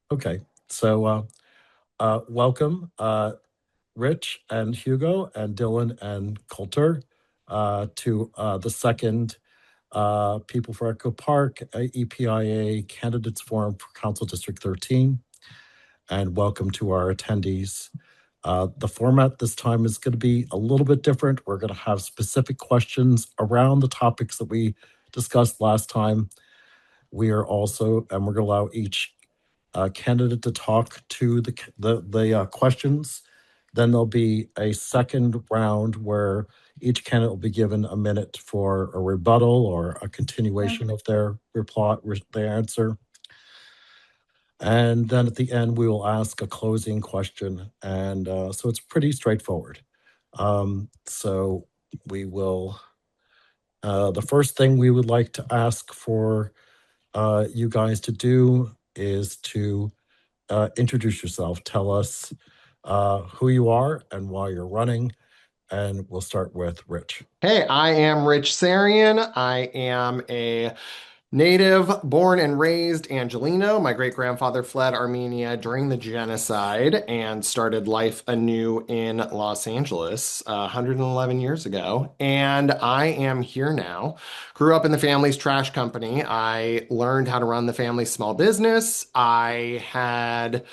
Okay, so welcome, Rich and Hugo and Dylan and Colter, to the second People for Echo Park EPIA Candidates Forum for Council District 13. And welcome to our attendees. The format this time is going to be a little bit different. We're going to have specific questions around the topics that we discussed last time. We are also, and we're going to allow each candidate to talk to the questions. Then there'll be a second round where each candidate will be given a minute for a rebuttal or a continuation of their reply, their answer. And then at the end, we will ask a closing question. And so it's pretty straightforward. So we will, the first thing we would like to ask for you guys to do is to introduce yourself. Tell us who you are and why you're running. And we'll start with Rich. Hey, I am Rich Sarian. I am a native, born and raised Angelino. My great grandfather fled Armenia during the genocide and started life anew in Los Angeles 111 years ago. And I am here now. Grew up in the family's trash company. I learned how to run the family's small business. I had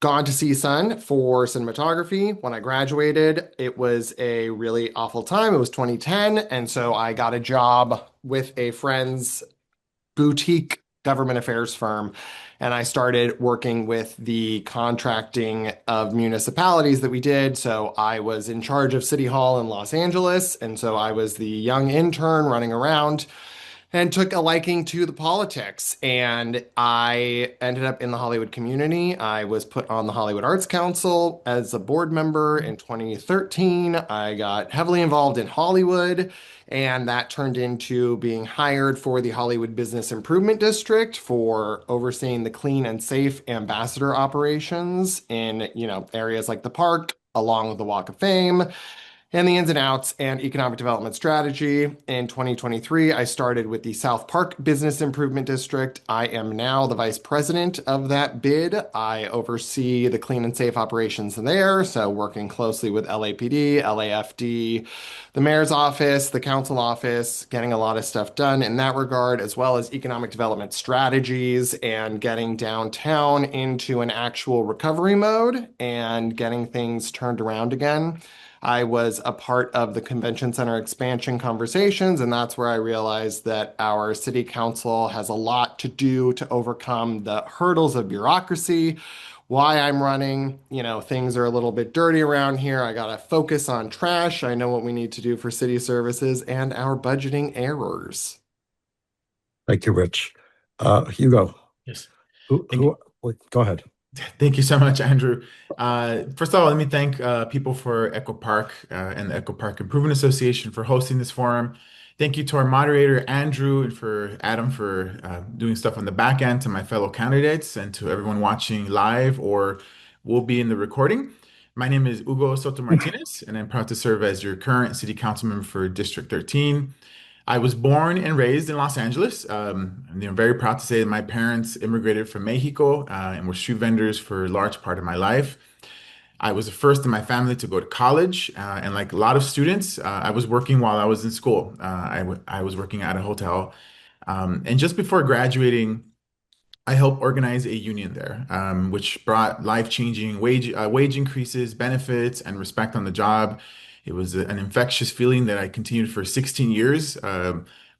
gone to CSUN for cinematography. When I graduated, it was a really awful time. It was 2010. And so I got a job with a friend's boutique government affairs firm. And I started working with the contracting of municipalities that we did. So I was in charge of City Hall in Los Angeles. And so I was the young intern running around and took a liking to the politics. And I ended up in the Hollywood community. I was put on the Hollywood Arts Council as a board member in 2013. I got heavily involved in Hollywood, and that turned into being hired for the Hollywood Business Improvement District for overseeing the clean and safe ambassador operations in, areas like the park, along the Walk of Fame, and the ins and outs and economic development strategy. In 2023, I started with the South Park Business Improvement District. I am now the vice president of that bid. I oversee the clean and safe operations there, so working closely with LAPD, LAFD, the mayor's office, the council office, getting a lot of stuff done in that regard, as well as economic development strategies and getting downtown into an actual recovery mode and getting things turned around again. I was a part of the convention center expansion conversations, and that's where I realized that our city council has a lot to do to overcome the hurdles of bureaucracy. Why I'm running, things are a little bit dirty around here. I got to focus on trash. I know what we need to do for city services and our budgeting errors. Thank you, Rich. Hugo, Yes. Thank you. go ahead. Thank you so much, Andrew. First of all, let me thank people for Echo Park and the Echo Park Improvement Association for hosting this forum. Thank you to our moderator, Andrew, and for Adam for doing stuff on the back end, to my fellow candidates, and to everyone watching live or will be in the recording. My name is Hugo Soto-Martinez, and I'm proud to serve as your current city council member for District 13. I was born and raised in Los Angeles. I'm very proud to say that my parents immigrated from Mexico and were shoe vendors for a large part of my life. I was the first in my family to go to college, and like a lot of students, I was working while I was in school. I was working at a hotel, and just before graduating, I helped organize a union there, which brought life-changing wage increases, benefits, and respect on the job. It was an infectious feeling that I continued for 16 years,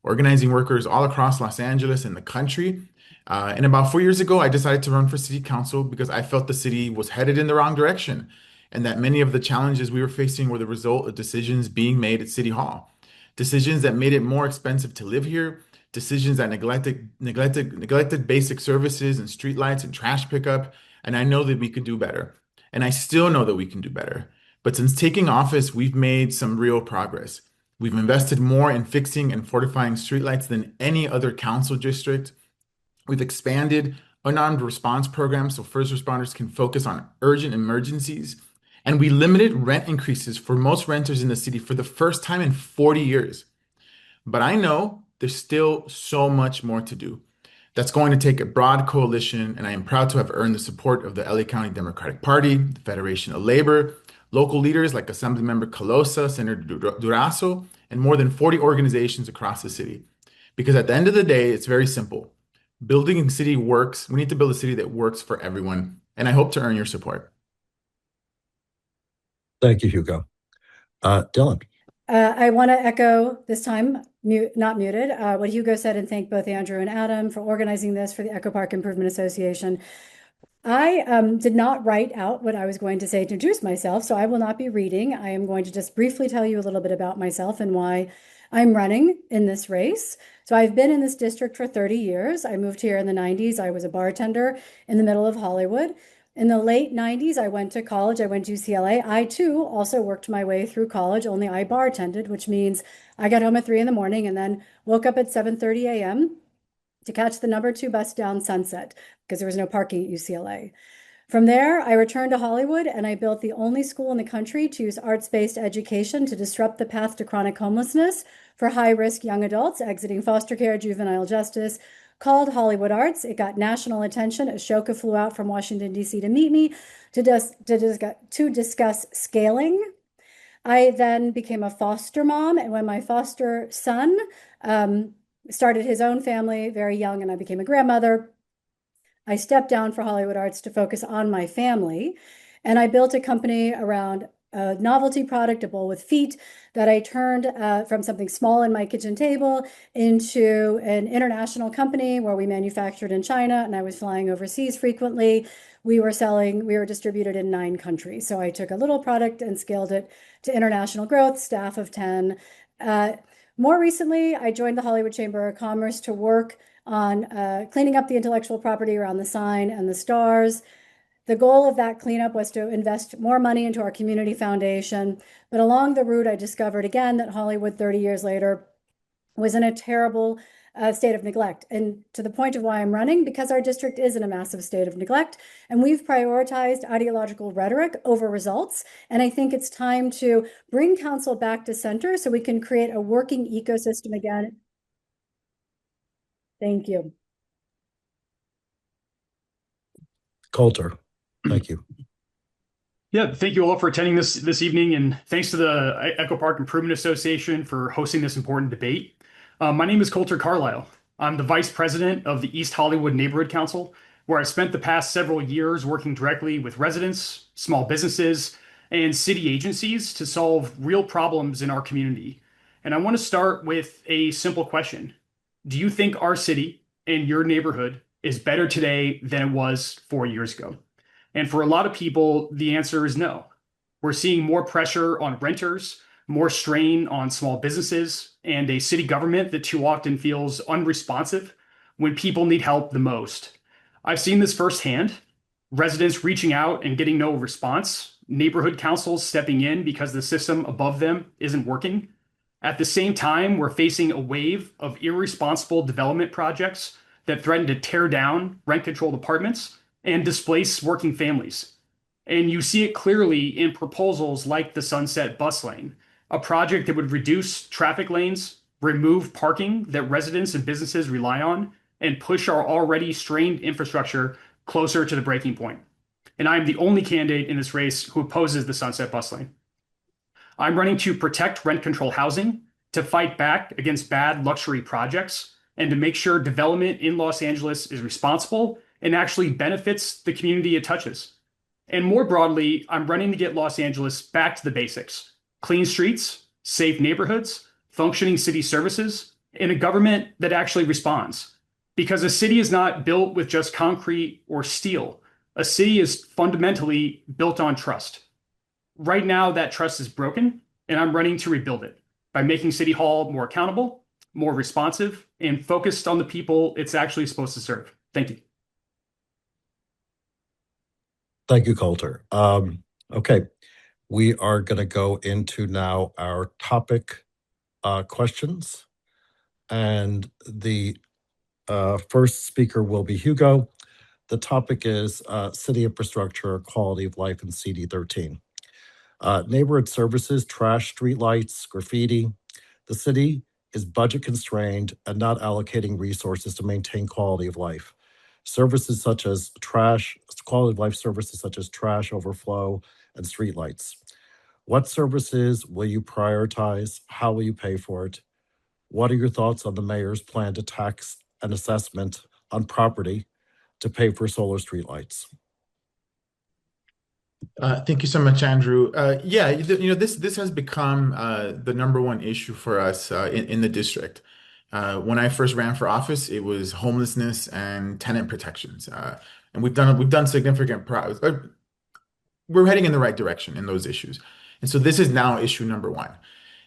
organizing workers all across Los Angeles and the country. And about 4 years ago, I decided to run for city council because I felt the city was headed in the wrong direction, and that many of the challenges we were facing were the result of decisions being made at City Hall. Decisions that made it more expensive to live here, decisions that neglected basic services and streetlights and trash pickup. And I know that we could do better. And I still know that we can do better. But since taking office, we've made some real progress. We've invested more in fixing and fortifying streetlights than any other council district. We've expanded unarmed response programs so first responders can focus on urgent emergencies. And we limited rent increases for most renters in the city for the first time in 40 years. But I know there's still so much more to do. That's going to take a broad coalition, and I am proud to have earned the support of the LA County Democratic Party, the Federation of Labor, local leaders like Assemblymember Calosa, Senator Durazo, and more than 40 organizations across the city. Because at the end of the day, it's very simple. Building a city works. We need to build a city that works for everyone, and I hope to earn your support. Thank you, Hugo. Dylan. I want to echo this time, not muted, what Hugo said, and thank both Andrew and Adam for organizing this for the Echo Park Improvement Association. I did not write out what I was going to say to introduce myself, so I will not be reading. I am going to just briefly tell you a little bit about myself and why I'm running in this race. So I've been in this district for 30 years. I moved here in the 90s. I was a bartender in the middle of Hollywood. In the late 90s, I went to college. I went to UCLA. I too also worked my way through college, only I bartended, which means I got home at 3 a.m. and then woke up at 7:30 a.m. to catch the #2 bus down Sunset because there was no parking at UCLA. From there, I returned to Hollywood and I built the only school in the country to use arts-based education to disrupt the path to chronic homelessness for high-risk young adults exiting foster care, juvenile justice, called Hollywood Arts. It got national attention. Ashoka flew out from Washington, D.C. to meet me to discuss scaling. I then became a foster mom, and when my foster son started his own family very young and I became a grandmother, I stepped down for Hollywood Arts to focus on my family. And I built a company around a novelty product, a bowl with feet, that I turned from something small in my kitchen table into an international company where we manufactured in China and I was flying overseas frequently. We were distributed in 9 countries. So I took a little product and scaled it to international growth, staff of 10. More recently, I joined the Hollywood Chamber of Commerce to work on cleaning up the intellectual property around the sign and the stars. The goal of that cleanup was to invest more money into our community foundation. But along the route, I discovered again that Hollywood 30 years later was in a terrible state of neglect. And to the point of why I'm running, because our district is in a massive state of neglect. And we've prioritized ideological rhetoric over results. And I think it's time to bring council back to center so we can create a working ecosystem again. Thank you. Colter. Thank you. Yeah, thank you all for attending this evening, and thanks to the Echo Park Improvement Association for hosting this important debate. My name is Colter Carlisle. I'm the vice president of the East Hollywood Neighborhood Council, where I've spent the past several years working directly with residents, small businesses, and city agencies to solve real problems in our community. And I want to start with a simple question. Do you think our city and your neighborhood is better today than it was 4 years ago? And for a lot of people, the answer is no. We're seeing more pressure on renters, more strain on small businesses, and a city government that too often feels unresponsive when people need help the most. I've seen this firsthand. Residents reaching out and getting no response, neighborhood councils stepping in because the system above them isn't working. At the same time, we're facing a wave of irresponsible development projects that threaten to tear down rent-controlled apartments and displace working families. And you see it clearly in proposals like the Sunset Bus Lane, a project that would reduce traffic lanes, remove parking that residents and businesses rely on, and push our already strained infrastructure closer to the breaking point. And I'm the only candidate in this race who opposes the Sunset Bus Lane. I'm running to protect rent control housing, to fight back against bad luxury projects, and to make sure development in Los Angeles is responsible and actually benefits the community it touches. And more broadly, I'm running to get Los Angeles back to the basics: clean streets, safe neighborhoods, functioning city services, and a government that actually responds. Because a city is not built with just concrete or steel. A city is fundamentally built on trust. Right now, that trust is broken, and I'm running to rebuild it by making City Hall more accountable, more responsive, and focused on the people it's actually supposed to serve. Thank you. Thank you, Colter. Okay, we are going to go into now our topic questions. And the first speaker will be Hugo. The topic is city infrastructure, quality of life, and CD13. Neighborhood services, trash, streetlights, graffiti. The city is budget constrained and not allocating resources to maintain quality of life. Services such as quality of life services such as trash overflow and streetlights. What services will you prioritize? How will you pay for it? What are your thoughts on the mayor's plan to tax an assessment on property to pay for solar streetlights? Thank you so much, Andrew. Yeah, this has become the number one issue for us in the district. When I first ran for office, it was homelessness and tenant protections, and we've done significant progress. We're heading in the right direction in those issues, and so this is now issue number one.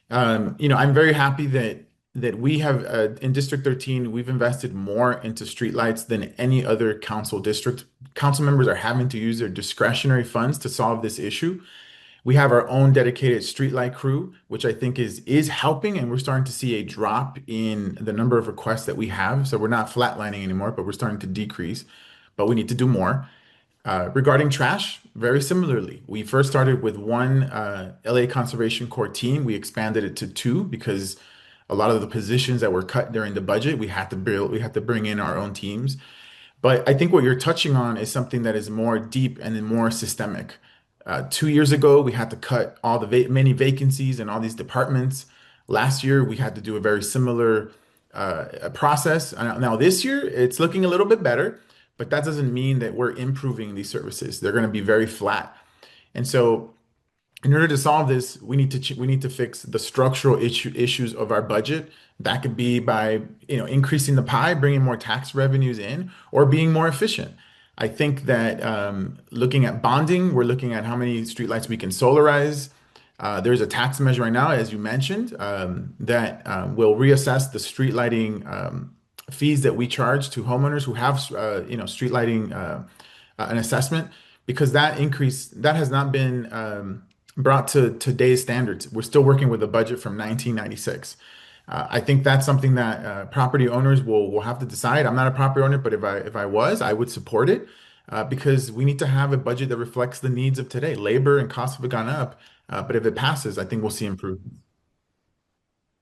I'm very happy that we have in District 13, we've invested more into streetlights than any other council district. Council members are having to use their discretionary funds to solve this issue. We have our own dedicated streetlight crew, which I think is helping, and we're starting to see a drop in the number of requests that we have. So we're not flatlining anymore, but we're starting to decrease. But we need to do more. Regarding trash, very similarly, we first started with one LA Conservation Corps team. We expanded it to two because a lot of the positions that were cut during the budget, we had to bring in our own teams. But I think what you're touching on is something that is more deep and then more systemic. 2 years ago, we had to cut all the many vacancies in all these departments. Last year, we had to do a very similar process. Now, this year, it's looking a little bit better, but that doesn't mean that we're improving these services. They're going to be very flat. And so, in order to solve this, we need to fix the structural issues of our budget. That could be by increasing the pie, bringing more tax revenues in, or being more efficient. I think that looking at bonding, we're looking at how many streetlights we can solarize. There's a tax measure right now, as you mentioned, that will reassess the street lighting fees that we charge to homeowners who have street lighting an assessment, because that has not been brought to today's standards. We're still working with a budget from 1996. I think that's something that property owners will have to decide. I'm not a property owner, but if I was, I would support it because we need to have a budget that reflects the needs of today. Labor and costs have gone up, but if it passes, I think we'll see improvement.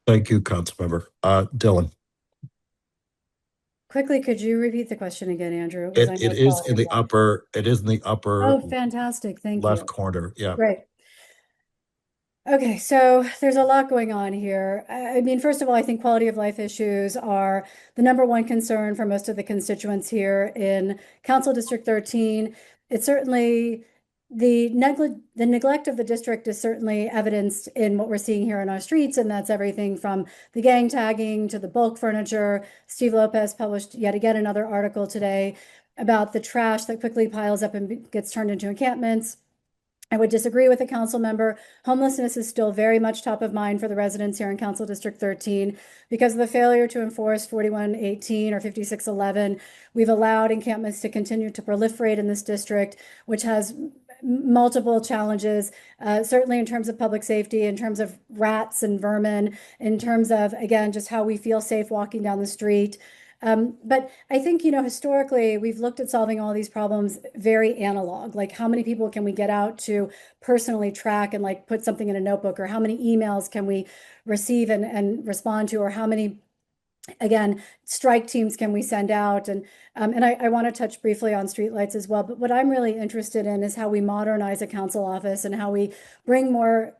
Thank you, Councilmember. Dylan. Quickly, could you repeat the question again, Andrew? It is in the upper. Oh, fantastic! Thank you. Left corner. Yeah. Great. Okay, so there's a lot going on here. I mean, first of all, I think quality of life issues are the number one concern for most of the constituents here in Council District 13. It's certainly the neglect of the district is certainly evidenced in what we're seeing here on our streets, and that's everything from the gang tagging to the bulk furniture. Steve Lopez published yet again another article today about the trash that quickly piles up and gets turned into encampments. I would disagree with the council member. Homelessness is still very much top of mind for the residents here in Council District 13 because of the failure to enforce 4118 or 5611. We've allowed encampments to continue to proliferate in this district, which has multiple challenges, certainly in terms of public safety, in terms of rats and vermin, in terms of, again, just how we feel safe walking down the street. But I think, historically, we've looked at solving all these problems very analog. Like, how many people can we get out to personally track and like put something in a notebook, or how many emails can we receive and respond to, or how many, again, strike teams can we send out? And I want to touch briefly on streetlights as well. But what I'm really interested in is how we modernize a council office and how we bring more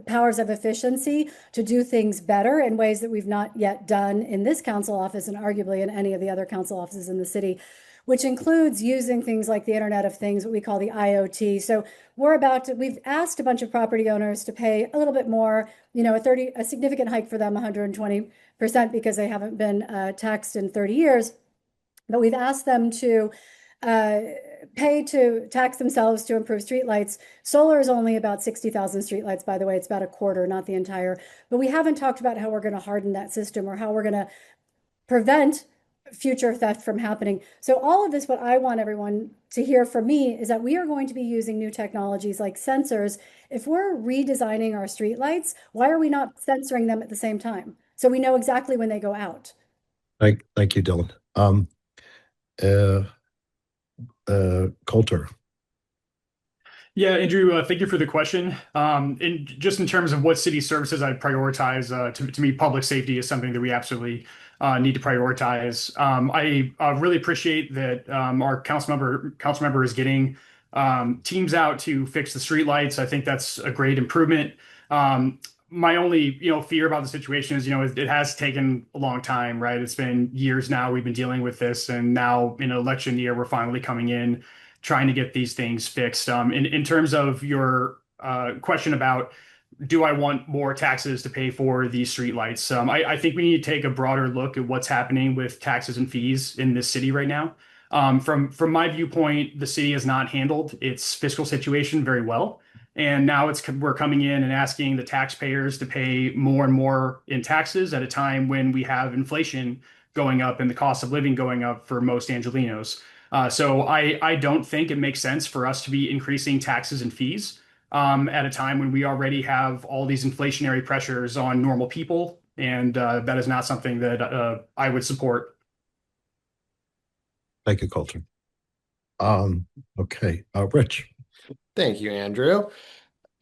powers of efficiency to do things better in ways that we've not yet done in this council office and arguably in any of the other council offices in the city, which includes using things like the Internet of Things, what we call the IoT. So we've asked a bunch of property owners to pay a little bit more, a significant hike for them, 120%, because they haven't been taxed in 30 years. But we've asked them to pay to tax themselves to improve streetlights. Solar is only about 60,000 streetlights, by the way. It's about a quarter, not the entire. But we haven't talked about how we're going to harden that system or how we're going to prevent future theft from happening. So all of this, what I want everyone to hear from me is that we are going to be using new technologies like sensors. If we're redesigning our streetlights, why are we not censoring them at the same time? So we know exactly when they go out. Thank you, Dylan. Colter. Yeah, Andrew, thank you for the question. And just in terms of what city services I prioritize, to me, public safety is something that we absolutely need to prioritize. I really appreciate that our council member is getting teams out to fix the streetlights. I think that's a great improvement. Um, my only, fear about the situation is, it has taken a long time, right? It's been years now we've been dealing with this, and now in an election year, we're finally coming in trying to get these things fixed. In terms of your question about do I want more taxes to pay for these streetlights, I think we need to take a broader look at what's happening with taxes and fees in this city right now. From my viewpoint, the city has not handled its fiscal situation very well. And now we're coming in and asking the taxpayers to pay more and more in taxes at a time when we have inflation going up and the cost of living going up for most Angelenos. So I don't think it makes sense for us to be increasing taxes and fees at a time when we already have all these inflationary pressures on normal people, and that is not something that I would support. Thank you, Colter. Okay, Rich. Thank you, Andrew.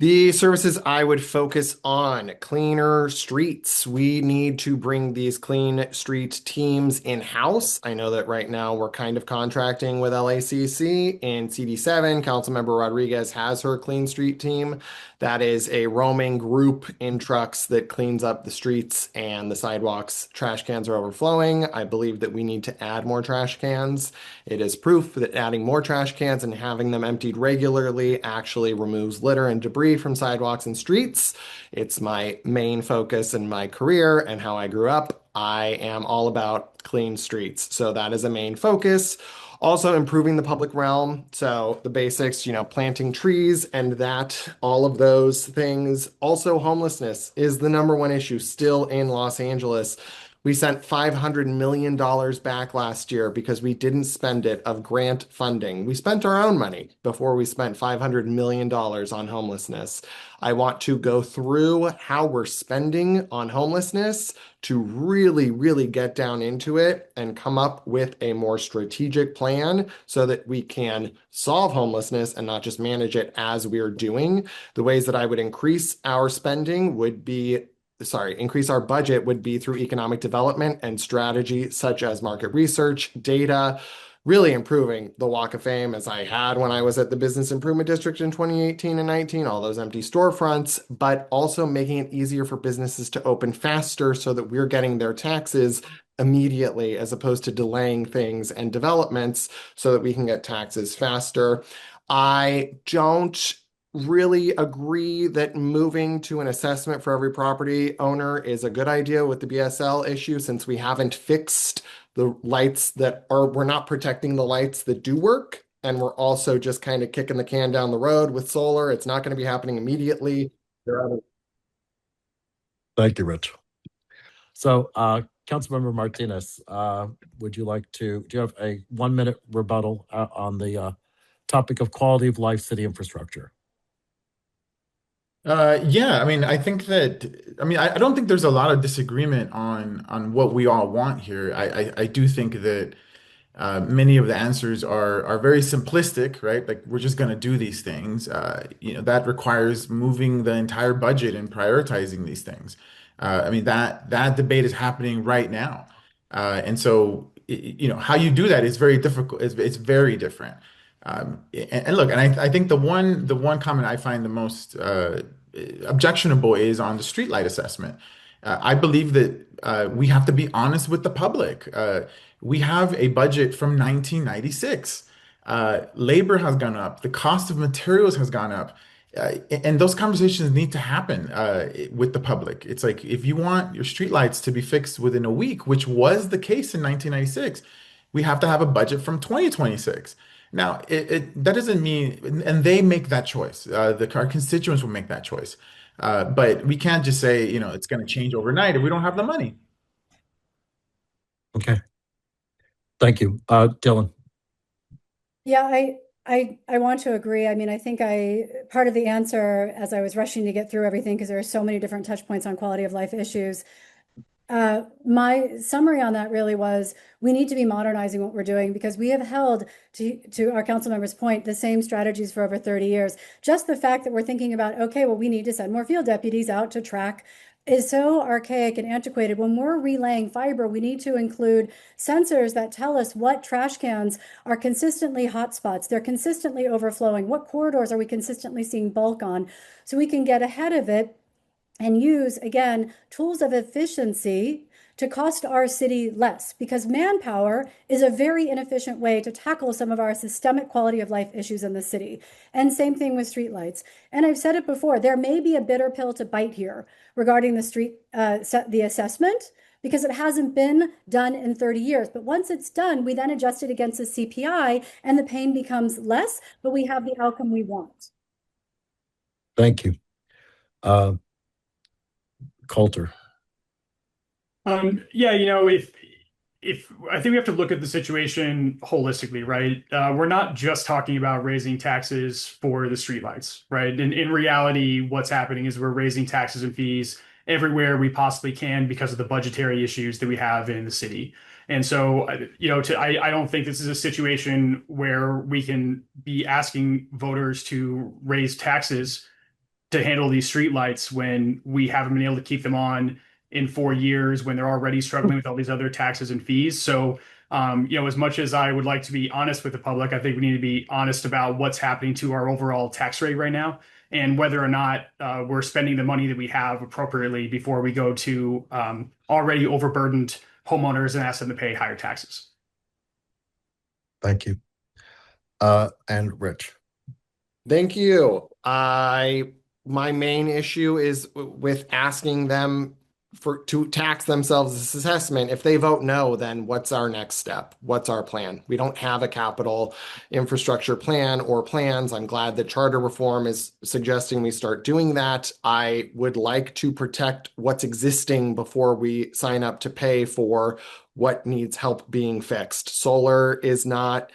The services I would focus on: cleaner streets. We need to bring these clean street teams in-house. I know that right now we're kind of contracting with LACC. In CD7, Councilmember Rodriguez has her clean street team. That is a roaming group in trucks that cleans up the streets and the sidewalks. Trash cans are overflowing. I believe that we need to add more trash cans. It is proof that adding more trash cans and having them emptied regularly actually removes litter and debris from sidewalks and streets. It's my main focus in my career and how I grew up. I am all about clean streets. So that is a main focus. Also improving the public realm. So the basics, planting trees and that, all of those things. Also, homelessness is the number one issue still in Los Angeles. We sent $500 million back last year because we didn't spend it of grant funding. We spent our own money before we spent $500 million on homelessness. I want to go through how we're spending on homelessness to really, really get down into it and come up with a more strategic plan so that we can solve homelessness and not just manage it as we're doing. The ways that I would increase our spending would be increase our budget would be through economic development and strategy such as market research, data, really improving the Walk of Fame as I had when I was at the Business Improvement District in 2018 and 19, all those empty storefronts, but also making it easier for businesses to open faster so that we're getting their taxes immediately as opposed to delaying things and developments so that we can get taxes faster. I don't really agree that moving to an assessment for every property owner is a good idea with the BSL issue since we haven't fixed the lights we're not protecting the lights that do work. And we're also just kind of kicking the can down the road with solar. It's not going to be happening immediately. Thank you, Rich. So, Councilmember Martinez, would you like do you have a 1-minute rebuttal on the topic of quality of life city infrastructure? Yeah, I mean, I don't think there's a lot of disagreement on what we all want here. I do think that many of the answers are very simplistic, right? Like we're just going to do these things. That requires moving the entire budget and prioritizing these things. I mean, that debate is happening right now. And so, how you do that is very difficult. It's very different. And look, and I think the one comment I find the most objectionable is on the streetlight assessment. I believe that we have to be honest with the public. We have a budget from 1996. Labor has gone up. The cost of materials has gone up. And those conversations need to happen with the public. It's like if you want your streetlights to be fixed within a week, which was the case in 1996, we have to have a budget from 2026. Now, that doesn't mean, and they make that choice. Our constituents will make that choice. But we can't just say, it's going to change overnight if we don't have the money. Okay. Thank you. Dylan. Yeah, I want to agree. I mean, I think part of the answer as I was rushing to get through everything, because there are so many different touch points on quality of life issues, My summary on that really was we need to be modernizing what we're doing because we have held, to our council member's point, the same strategies for over 30 years. Just the fact that we're thinking about, okay, well, we need to send more field deputies out to track is so archaic and antiquated. When we're relaying fiber, we need to include sensors that tell us what trash cans are consistently hotspots. They're consistently overflowing. What corridors are we consistently seeing bulk on? So we can get ahead of it and use, again, tools of efficiency to cost our city less, because manpower is a very inefficient way to tackle some of our systemic quality of life issues in the city. And same thing with streetlights. And I've said it before, there may be a bitter pill to bite here regarding the assessment, because it hasn't been done in 30 years. But once it's done, we then adjust it against the CPI and the pain becomes less, but we have the outcome we want. Thank you. Colter. Yeah, if I think we have to look at the situation holistically, right? We're not just talking about raising taxes for the streetlights, right? In reality, what's happening is we're raising taxes and fees everywhere we possibly can because of the budgetary issues that we have in the city. And so, I don't think this is a situation where we can be asking voters to raise taxes to handle these streetlights when we haven't been able to keep them on in 4 years, when they're already struggling with all these other taxes and fees. So, as much as I would like to be honest with the public, I think we need to be honest about what's happening to our overall tax rate right now and whether or not we're spending the money that we have appropriately before we go to already overburdened homeowners and ask them to pay higher taxes. Thank you. And Rich. Thank you. My main issue is with asking them to tax themselves this assessment. If they vote no, then what's our next step? What's our plan? We don't have a capital infrastructure plan or plans. I'm glad that charter reform is suggesting we start doing that. I would like to protect what's existing before we sign up to pay for what needs help being fixed. Solar is not,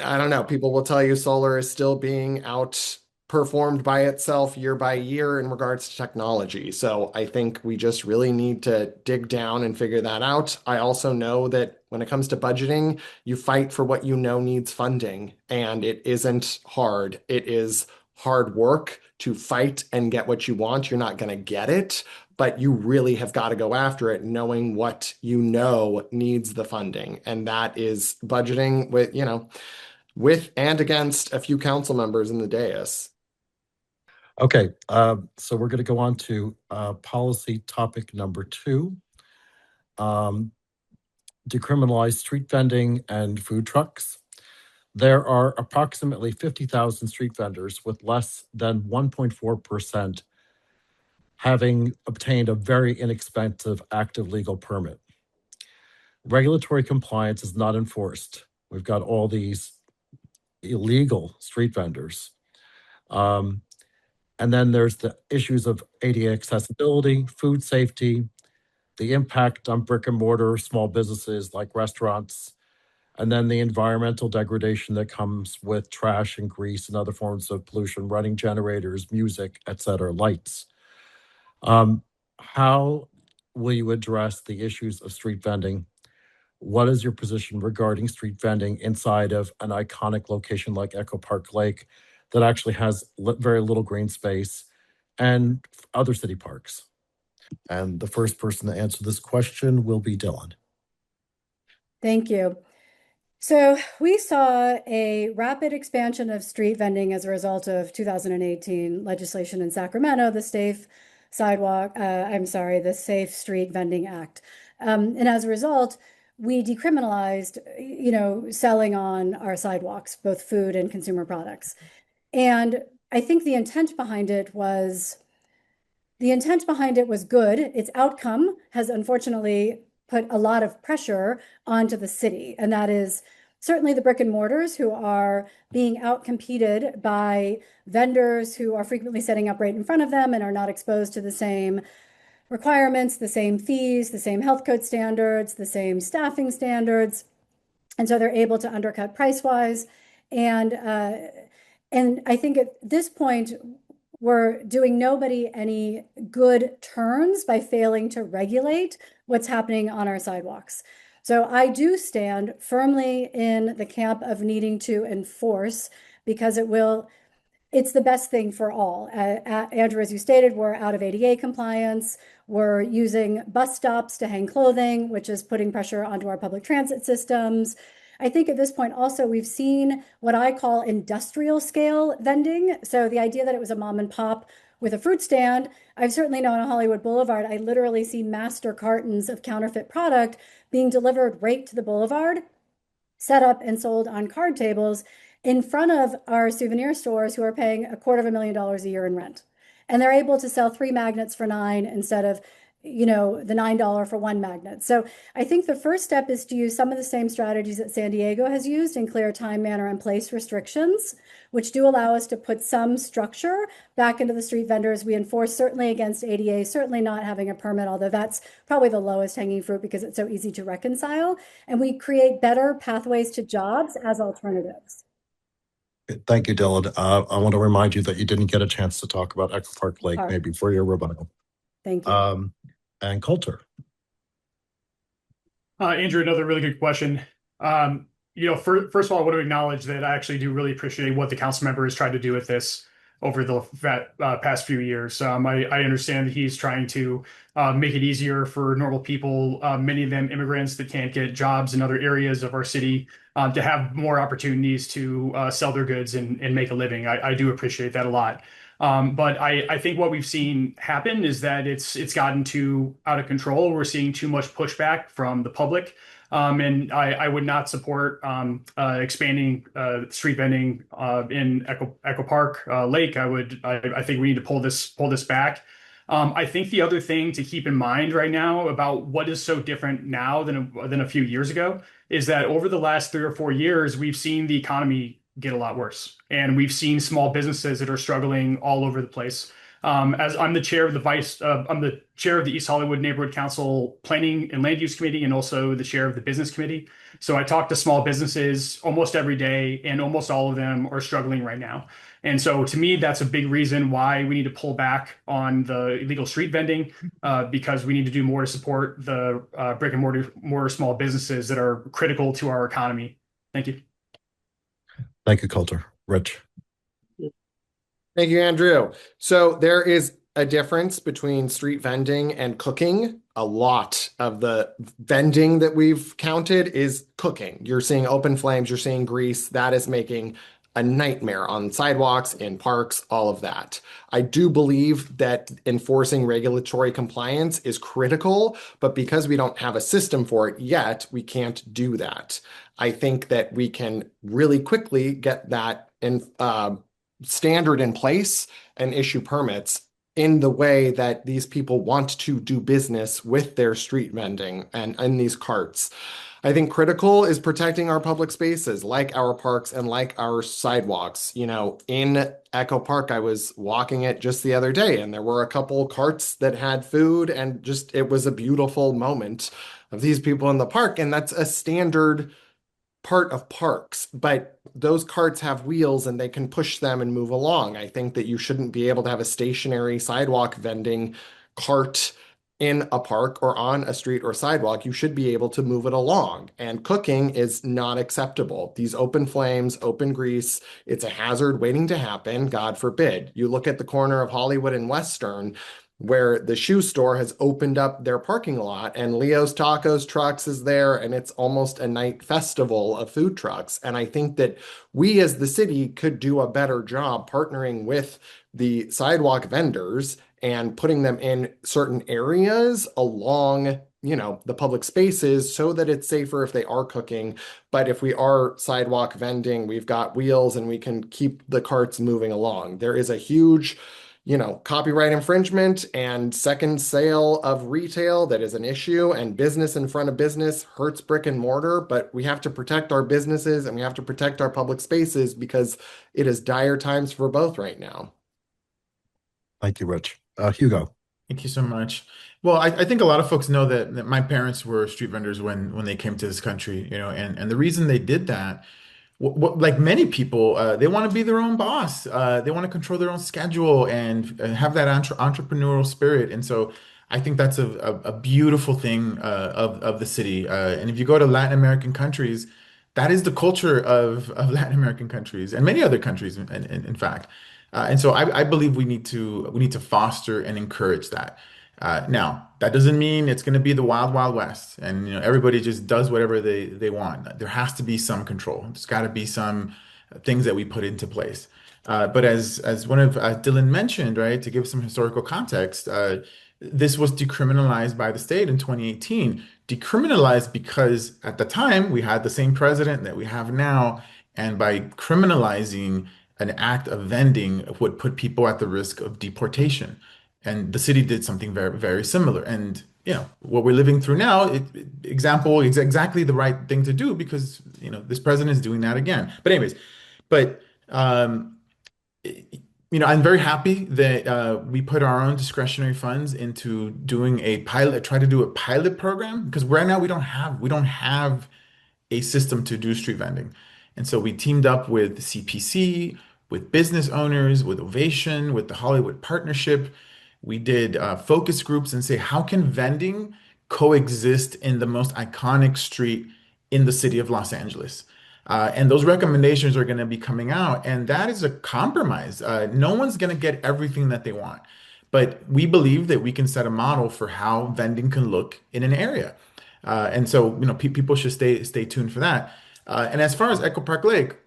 I don't know, people will tell you solar is still being outperformed by itself year by year in regards to technology. So I think we just really need to dig down and figure that out. I also know that when it comes to budgeting, you fight for what you know needs funding, and it isn't hard. It is hard work to fight and get what you want. You're not going to get it, but you really have got to go after it knowing what you know needs the funding. And that is budgeting with and against a few council members in the dais. Okay, so we're going to go on to policy topic number 2. Decriminalize street vending and food trucks. There are approximately 50,000 street vendors with less than 1.4% having obtained a very inexpensive active legal permit. Regulatory compliance is not enforced. We've got all these illegal street vendors. And then there's the issues of ADA accessibility, food safety, the impact on brick and mortar small businesses like restaurants, and then the environmental degradation that comes with trash and grease and other forms of pollution, running generators, music, et cetera, lights. How will you address the issues of street vending? What is your position regarding street vending inside of an iconic location like Echo Park Lake that actually has very little green space and other city parks? And the first person to answer this question will be Dylan. Thank you. So we saw a rapid expansion of street vending as a result of 2018 legislation in Sacramento, the Safe Street Vending Act. And as a result, we decriminalized, selling on our sidewalks, both food and consumer products. And I think the intent behind it was good. Its outcome has unfortunately put a lot of pressure onto the city. And that is certainly the brick and mortars who are being outcompeted by vendors who are frequently setting up right in front of them and are not exposed to the same requirements, the same fees, the same health code standards, the same staffing standards. And so they're able to undercut price-wise. And I think at this point, we're doing nobody any good turns by failing to regulate what's happening on our sidewalks. So I do stand firmly in the camp of needing to enforce, because it's the best thing for all. Andrew, as you stated, we're out of ADA compliance. We're using bus stops to hang clothing, which is putting pressure onto our public transit systems. I think at this point also we've seen what I call industrial scale vending. So the idea that it was a mom and pop with a fruit stand, I've certainly known on Hollywood Boulevard, I literally see master cartons of counterfeit product being delivered right to the boulevard, set up and sold on card tables in front of our souvenir stores, who are paying $250,000 a year in rent. And they're able to sell 3 magnets for $9 instead of, the $9 for 1 magnet. So I think the first step is to use some of the same strategies that San Diego has used in clear time, manner, and place restrictions, which do allow us to put some structure back into the street vendors. We enforce certainly against ADA, certainly not having a permit, although that's probably the lowest hanging fruit because it's so easy to reconcile. And we create better pathways to jobs as alternatives. Thank you, Dylan. I want to remind you that you didn't get a chance to talk about Echo Park Lake, Park. maybe for your rebuttal. Thank you. And Colter. Andrew, another really good question. First of all, I want to acknowledge that I actually do really appreciate what the council member has tried to do with this over the past few years. I understand that he's trying to make it easier for normal people, many of them immigrants that can't get jobs in other areas of our city, to have more opportunities to sell their goods and make a living. I do appreciate that a lot. But I think what we've seen happen is that it's gotten too out of control. We're seeing too much pushback from the public. And I would not support expanding street vending in Echo Park Lake. I think we need to pull this back. I think the other thing to keep in mind right now about what is so different now than a few years ago is that over the last 3 or 4 years, we've seen the economy get a lot worse, and we've seen small businesses that are struggling all over the place. As I'm the chair of the East Hollywood Neighborhood Council Planning and Land Use Committee, and also the chair of the Business Committee. So I talk to small businesses almost every day, and almost all of them are struggling right now. And so to me, that's a big reason why we need to pull back on the illegal street vending, because we need to do more to support the brick and mortar small businesses that are critical to our economy. Thank you. Thank you, Colter. Rich. Thank you, Andrew. So there is a difference between street vending and cooking. A lot of the vending that we've counted is cooking. You're seeing open flames, you're seeing grease. That is making a nightmare on sidewalks, in parks, all of that. I do believe that enforcing regulatory compliance is critical, but because we don't have a system for it yet, we can't do that. I think that we can really quickly get that standard in place and issue permits in the way that these people want to do business with their street vending and in these carts. I think critical is protecting our public spaces, like our parks and like our sidewalks. In Echo Park, I was walking it just the other day, and there were a couple carts that had food, and it was a beautiful moment of these people in the park. And that's a standard part of parks, but those carts have wheels and they can push them and move along. I think that you shouldn't be able to have a stationary sidewalk vending cart in a park or on a street or sidewalk. You should be able to move it along. And cooking is not acceptable. These open flames, open grease, it's a hazard waiting to happen, God forbid. You look at the corner of Hollywood and Western, where the shoe store has opened up their parking lot, and Leo's Tacos Trucks is there, and it's almost a night festival of food trucks. And I think that we as the city could do a better job partnering with the sidewalk vendors and putting them in certain areas along the public spaces so that it's safer if they are cooking. But if we are sidewalk vending, we've got wheels and we can keep the carts moving along. There is a huge copyright infringement and second sale of retail that is an issue, and business in front of business hurts brick and mortar, but we have to protect our businesses and we have to protect our public spaces because it is dire times for both right now. Thank you, Rich. Hugo. Thank you so much. Well, I think a lot of folks know that my parents were street vendors when they came to this country, and the reason they did that like many people, they want to be their own boss. They want to control their own schedule and have that entrepreneurial spirit. And so I think that's a beautiful thing of the city. And if you go to Latin American countries, that is the culture of Latin American countries and many other countries, in fact. And so I believe we need to foster and encourage that. Now, that doesn't mean it's going to be the wild, wild west, and everybody just does whatever they want. There has to be some control. There's got to be some things that we put into place. But as one of Dylan mentioned, right, to give some historical context, this was decriminalized by the state in 2018. Decriminalized because at the time we had the same president that we have now, and by criminalizing an act of vending would put people at the risk of deportation. And the city did something very, very similar. And what we're living through now, example, is exactly the right thing to do because this president is doing that again. But anyways, but I'm very happy that we put our own discretionary funds into doing a pilot, try to do a pilot program because right now we don't have a system to do street vending. And so we teamed up with CPC, with business owners, with Ovation, with the Hollywood Partnership. We did focus groups and say, how can vending coexist in the most iconic street in the city of Los Angeles? And those recommendations are going to be coming out. And that is a compromise. No one's going to get everything that they want. But we believe that we can set a model for how vending can look in an area. And so, people should stay tuned for that. And as far as Echo Park Lake,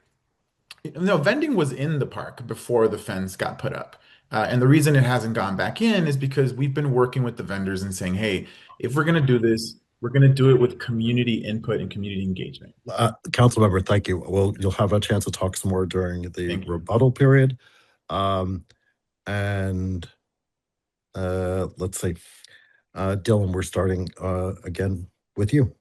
vending was in the park before the fence got put up. And the reason it hasn't gone back in is because we've been working with the vendors and saying, hey, if we're going to do this, we're going to do it with community input and community engagement. Councilmember, thank you. Well, you'll have a chance to talk some more during the Thank you. rebuttal period. And let's see. Dylan, we're starting again with you.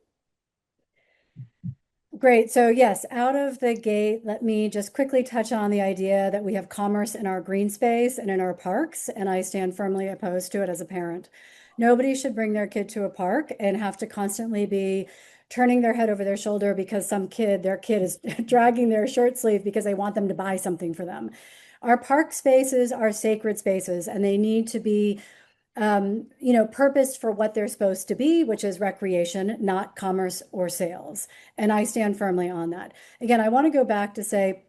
Great. So yes, out of the gate, let me just quickly touch on the idea that we have commerce in our green space and in our parks, and I stand firmly opposed to it as a parent. Nobody should bring their kid to a park and have to constantly be turning their head over their shoulder because their kid is dragging their shirt sleeve because they want them to buy something for them. Our park spaces are sacred spaces and they need to be purposed for what they're supposed to be, which is recreation, not commerce or sales. And I stand firmly on that. Again, I want to go back to say,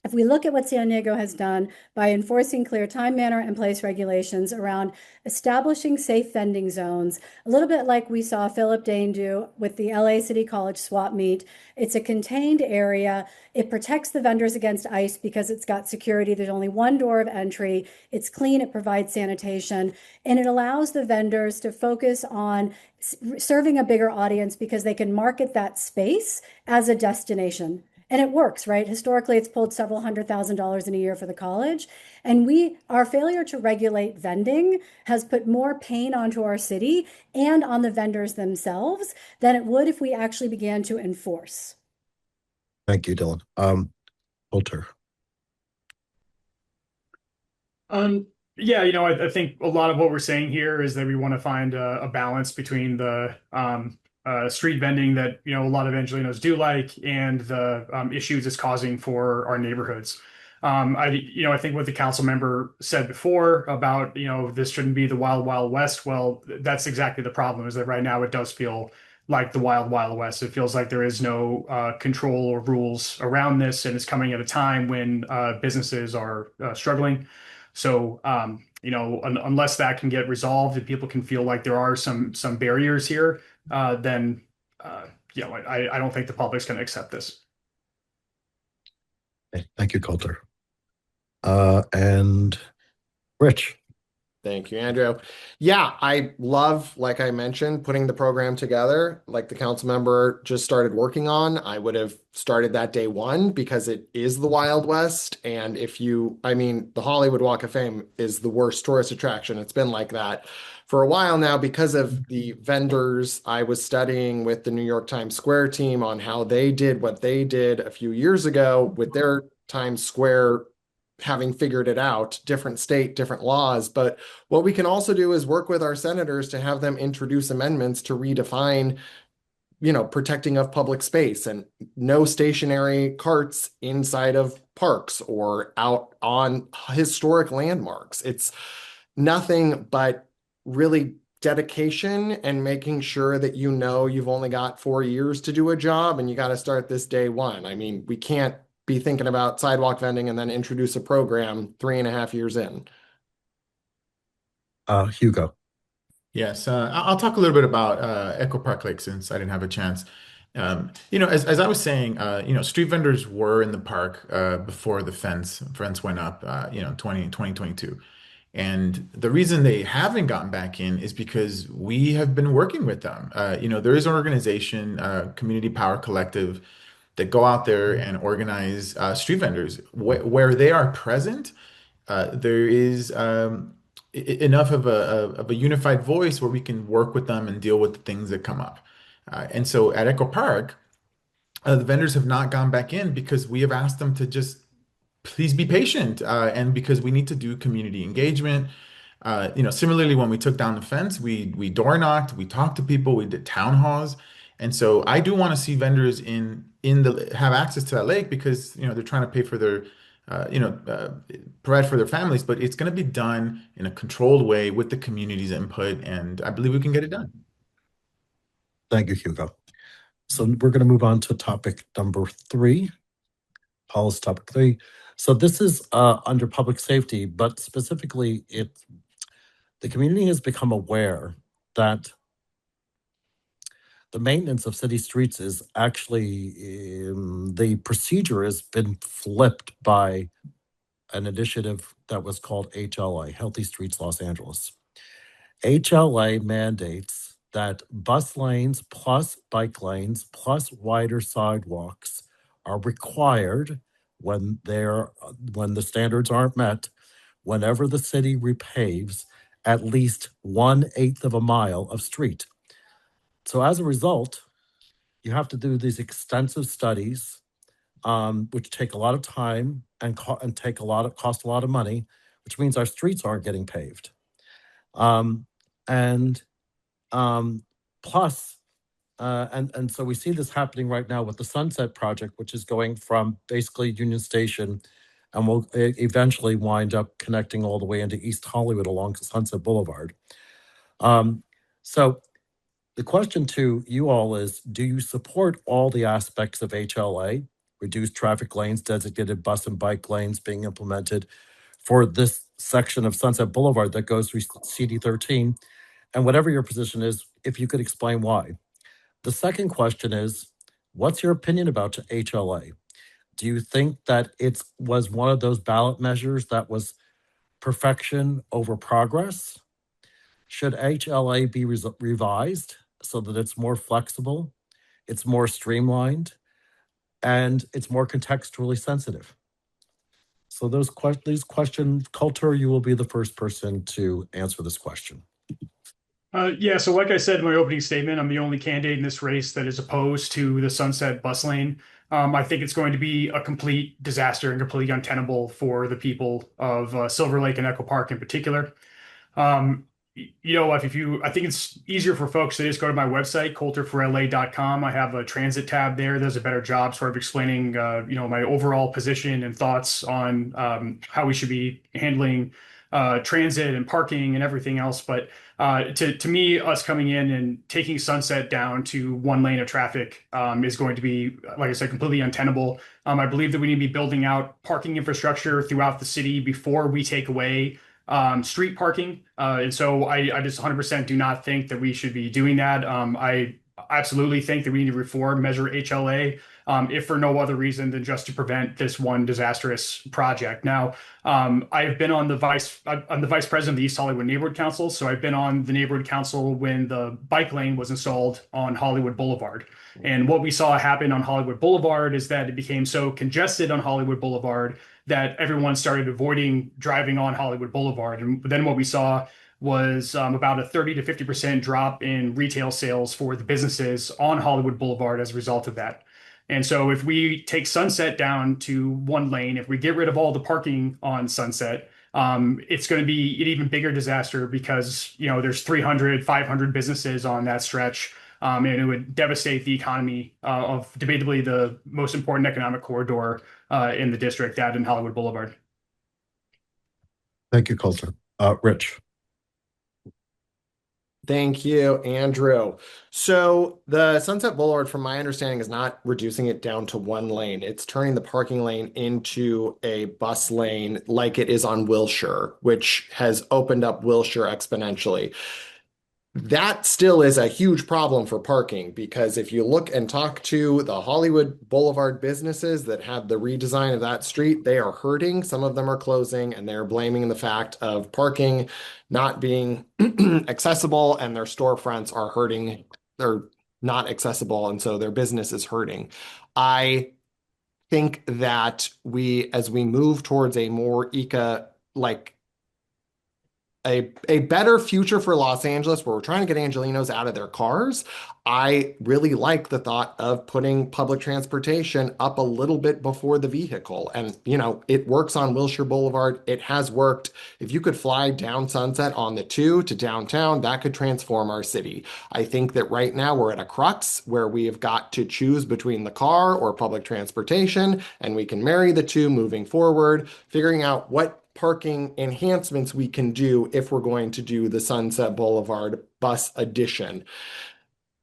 if we look at what San Diego has done by enforcing clear time, manner, and place regulations around establishing safe vending zones, a little bit like we saw Philip Dane do with the LA City College swap meet, it's a contained area. It protects the vendors against ICE because it's got security. There's only one door of entry. It's clean. It provides sanitation. And it allows the vendors to focus on serving a bigger audience because they can market that space as a destination. And it works, right? Historically, it's pulled several $100,000s in a year for the college. And our failure to regulate vending has put more pain onto our city and on the vendors themselves than it would if we actually began to enforce. Thank you, Dylan. Colter. Yeah, I think a lot of what we're saying here is that we want to find a balance between the street vending that a lot of Angelenos do like and the issues it's causing for our neighborhoods. I think what the council member said before about this shouldn't be the wild wild west. Well, that's exactly the problem. Is that right now it does feel like the wild wild west. It feels like there is no control or rules around this, and it's coming at a time when businesses are struggling. So unless that can get resolved and people can feel like there are some barriers here, then I don't think the public's going to accept this. Okay, thank you, Colter. And Rich. Thank you, Andrew. Yeah, I love, like I mentioned, putting the program together. Like the council member just started working on, I would have started that day one because it is the Wild West. And the Hollywood Walk of Fame is the worst tourist attraction. It's been like that for a while now because of the vendors. I was studying with the New York Times Square team on how they did what they did a few years ago with their Times Square, having figured it out, different state, different laws. But what we can also do is work with our senators to have them introduce amendments to redefine protecting of public space and no stationary carts inside of parks or out on historic landmarks. It's nothing but really dedication and making sure that you've only got 4 years to do a job and you got to start this day one. I mean, we can't be thinking about sidewalk vending and then introduce a program 3.5 years in. Hugo. Yes, I'll talk a little bit about Echo Park Lake since I didn't have a chance. As I was saying, street vendors were in the park before the fence went up, 2022. And the reason they haven't gotten back in is because we have been working with them. There is an organization, Community Power Collective, that go out there and organize street vendors. Where they are present, there is enough of a unified voice where we can work with them and deal with the things that come up. And so at Echo Park, the vendors have not gone back in because we have asked them to just please be patient, and because we need to do community engagement. Similarly, when we took down the fence, we door knocked, we talked to people, we did town halls, and so I do want to see vendors in the have access to that lake because they're trying to pay for their provide for their families, but it's going to be done in a controlled way with the community's input, and I believe we can get it done. Thank you, Hugo. So we're going to move on to topic number 3. Policy topic 3. So this is under public safety, but specifically the community has become aware that the maintenance of city streets is actually, the procedure has been flipped by an initiative that was called HLA, Healthy Streets Los Angeles. HLA mandates that bus lanes plus bike lanes plus wider sidewalks are required when the standards aren't met, whenever the city repaves at least 1/8 of a mile of street. So as a result, you have to do these extensive studies, which take a lot of time and cost a lot of money, which means our streets aren't getting paved. And so we see this happening right now with the Sunset Project, which is going from basically Union Station and will eventually wind up connecting all the way into East Hollywood along Sunset Boulevard. So the question to you all is, do you support all the aspects of HLA, reduced traffic lanes, designated bus and bike lanes being implemented for this section of Sunset Boulevard that goes through CD13? And whatever your position is, if you could explain why. The second question is, what's your opinion about HLA? Do you think that it was one of those ballot measures that was perfection over progress? Should HLA be revised so that it's more flexible, it's more streamlined, and it's more contextually sensitive? So these questions, Colter, you will be the first person to answer this question. So like I said in my opening statement, I'm the only candidate in this race that is opposed to the Sunset bus lane. I think it's going to be a complete disaster and completely untenable for the people of Silver Lake and Echo Park in particular. I think it's easier for folks to just go to my website, colterforla.com. I have a transit tab there. There's a better job sort of explaining, my overall position and thoughts on how we should be handling transit and parking and everything else. But to me, us coming in and taking Sunset down to one lane of traffic is going to be, like I said, completely untenable. I believe that we need to be building out parking infrastructure throughout the city before we take away street parking. And so I just 100% do not think that we should be doing that. I absolutely think that we need to reform Measure HLA, if for no other reason than just to prevent this one disastrous project. Now, I've been I'm the vice president of the East Hollywood Neighborhood Council, so I've been on the neighborhood council when the bike lane was installed on Hollywood Boulevard. And what we saw happen on Hollywood Boulevard is that it became so congested on Hollywood Boulevard that everyone started avoiding driving on Hollywood Boulevard. And then what we saw was about a 30 to 50% drop in retail sales for the businesses on Hollywood Boulevard as a result of that. And so if we take Sunset down to one lane, if we get rid of all the parking on Sunset, it's going to be an even bigger disaster because, there's 300, 500 businesses on that stretch. and it would devastate the economy of debatably the most important economic corridor in the district, that in Hollywood Boulevard. Thank you, Colter. Rich. Thank you, Andrew. So the Sunset Boulevard, from my understanding, is not reducing it down to one lane. It's turning the parking lane into a bus lane like it is on Wilshire, which has opened up Wilshire exponentially. That still is a huge problem for parking because if you look and talk to the Hollywood Boulevard businesses that had the redesign of that street, they are hurting. Some of them are closing and they're blaming the fact of parking not being accessible and their storefronts are hurting. They're not accessible and so their business is hurting. I think that as we move towards a more like a better future for Los Angeles where we're trying to get Angelenos out of their cars. I really like the thought of putting public transportation up a little bit before the vehicle. And, it works on Wilshire Boulevard. It has worked. If you could fly down Sunset on the 2 to downtown, that could transform our city. I think that right now we're at a crux where we have got to choose between the car or public transportation, and we can marry the two moving forward, figuring out what parking enhancements we can do if we're going to do the Sunset Boulevard bus addition.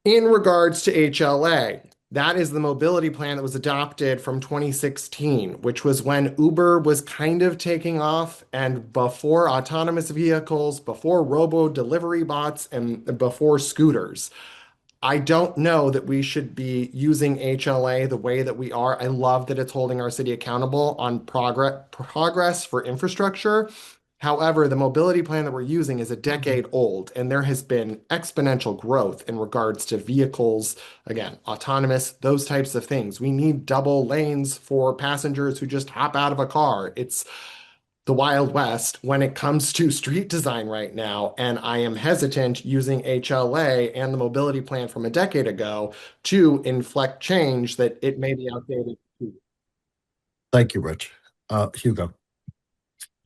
In regards to HLA, that is the mobility plan that was adopted from 2016, which was when Uber was kind of taking off and before autonomous vehicles, before robo delivery bots, and before scooters. I don't know that we should be using HLA the way that we are. I love that it's holding our city accountable on progress for infrastructure. However, the mobility plan that we're using is a decade old, and there has been exponential growth in regards to vehicles, again, autonomous, those types of things. We need double lanes for passengers who just hop out of a car. It's the Wild West when it comes to street design right now, and I am hesitant using HLA and the mobility plan from a decade ago to inflect change that it may be outdated. Thank you, Rich. Hugo.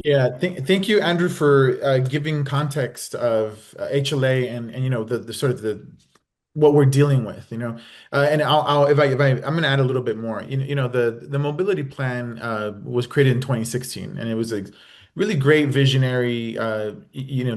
Yeah, thank you, Andrew, for giving context of HLA and the sort of the what we're dealing with, and I'll if I'm going to add a little bit more. The mobility plan was created in 2016, and it was a really great visionary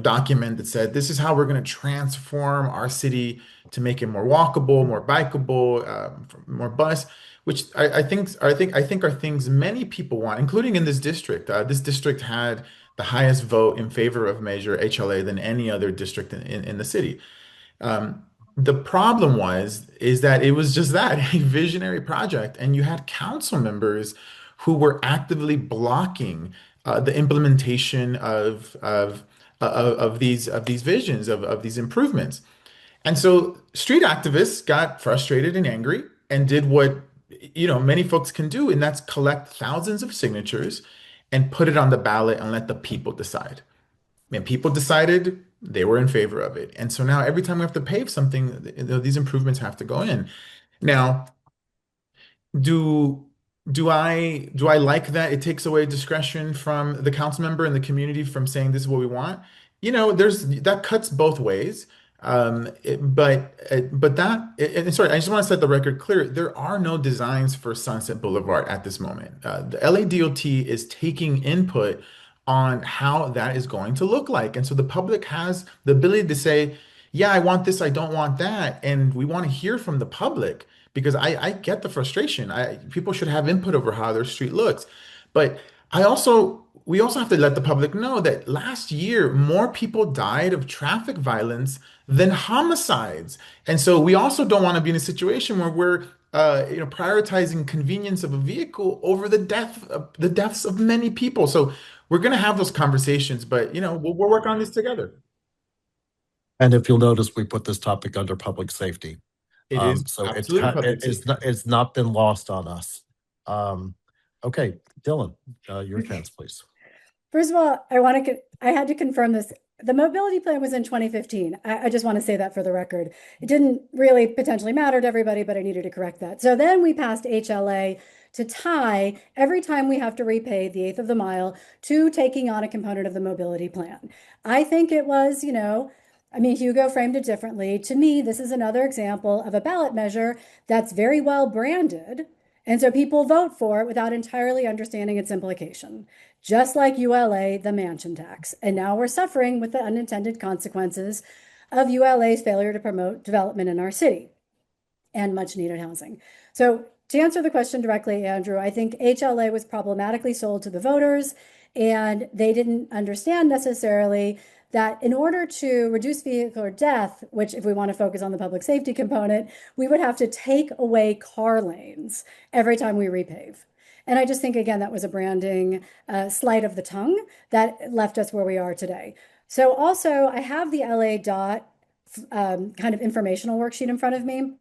document that said this is how we're going to transform our city to make it more walkable, more bikeable, more bus, which I think are things many people want, including in this district. This district had the highest vote in favor of Measure HLA than any other district in the city. Um, the problem is that it was just that a visionary project, and you had council members who were actively blocking the implementation of these visions of these improvements. And so street activists got frustrated and angry and did what many folks can do, and that's collect thousands of signatures and put it on the ballot and let the people decide. And people decided they were in favor of it. And so now every time we have to pave something, these improvements have to go in. Now, do do I like that it takes away discretion from the council member and the community from saying this is what we want? There's that cuts both ways. But and sorry, I just want to set the record clear. There are no designs for Sunset Boulevard at this moment. The LADOT is taking input on how that is going to look like. And so the public has the ability to say, yeah, I want this, I don't want that. And we want to hear from the public because I get the frustration. People should have input over how their street looks. But we also have to let the public know that last year more people died of traffic violence than homicides. And so we also don't want to be in a situation where we're prioritizing convenience of a vehicle over the deaths of many people. So we're going to have those conversations, but we'll work on this together. And if you'll notice, we put this topic under public safety. It is So absolutely public safety. it's not been lost on us. Okay, Dylan, your chance, please. First of all, I had to confirm this. The mobility plan was in 2015. I just want to say that for the record. It didn't really potentially matter to everybody, but I needed to correct that. So then we passed HLA to tie every time we have to repay the eighth of the mile to taking on a component of the mobility plan. I think it was, I mean, Hugo framed it differently. To me, this is another example of a ballot measure that's very well branded. And so people vote for it without entirely understanding its implication, just like ULA, the mansion tax. And now we're suffering with the unintended consequences of ULA's failure to promote development in our city and much needed housing. So to answer the question directly, Andrew, I think HLA was problematically sold to the voters, and they didn't understand necessarily that in order to reduce vehicular death, which if we want to focus on the public safety component, we would have to take away car lanes every time we repave. And I just think, again, that was a branding sleight of the tongue that left us where we are today. So also, I have the LA dot kind of informational worksheet in front of me.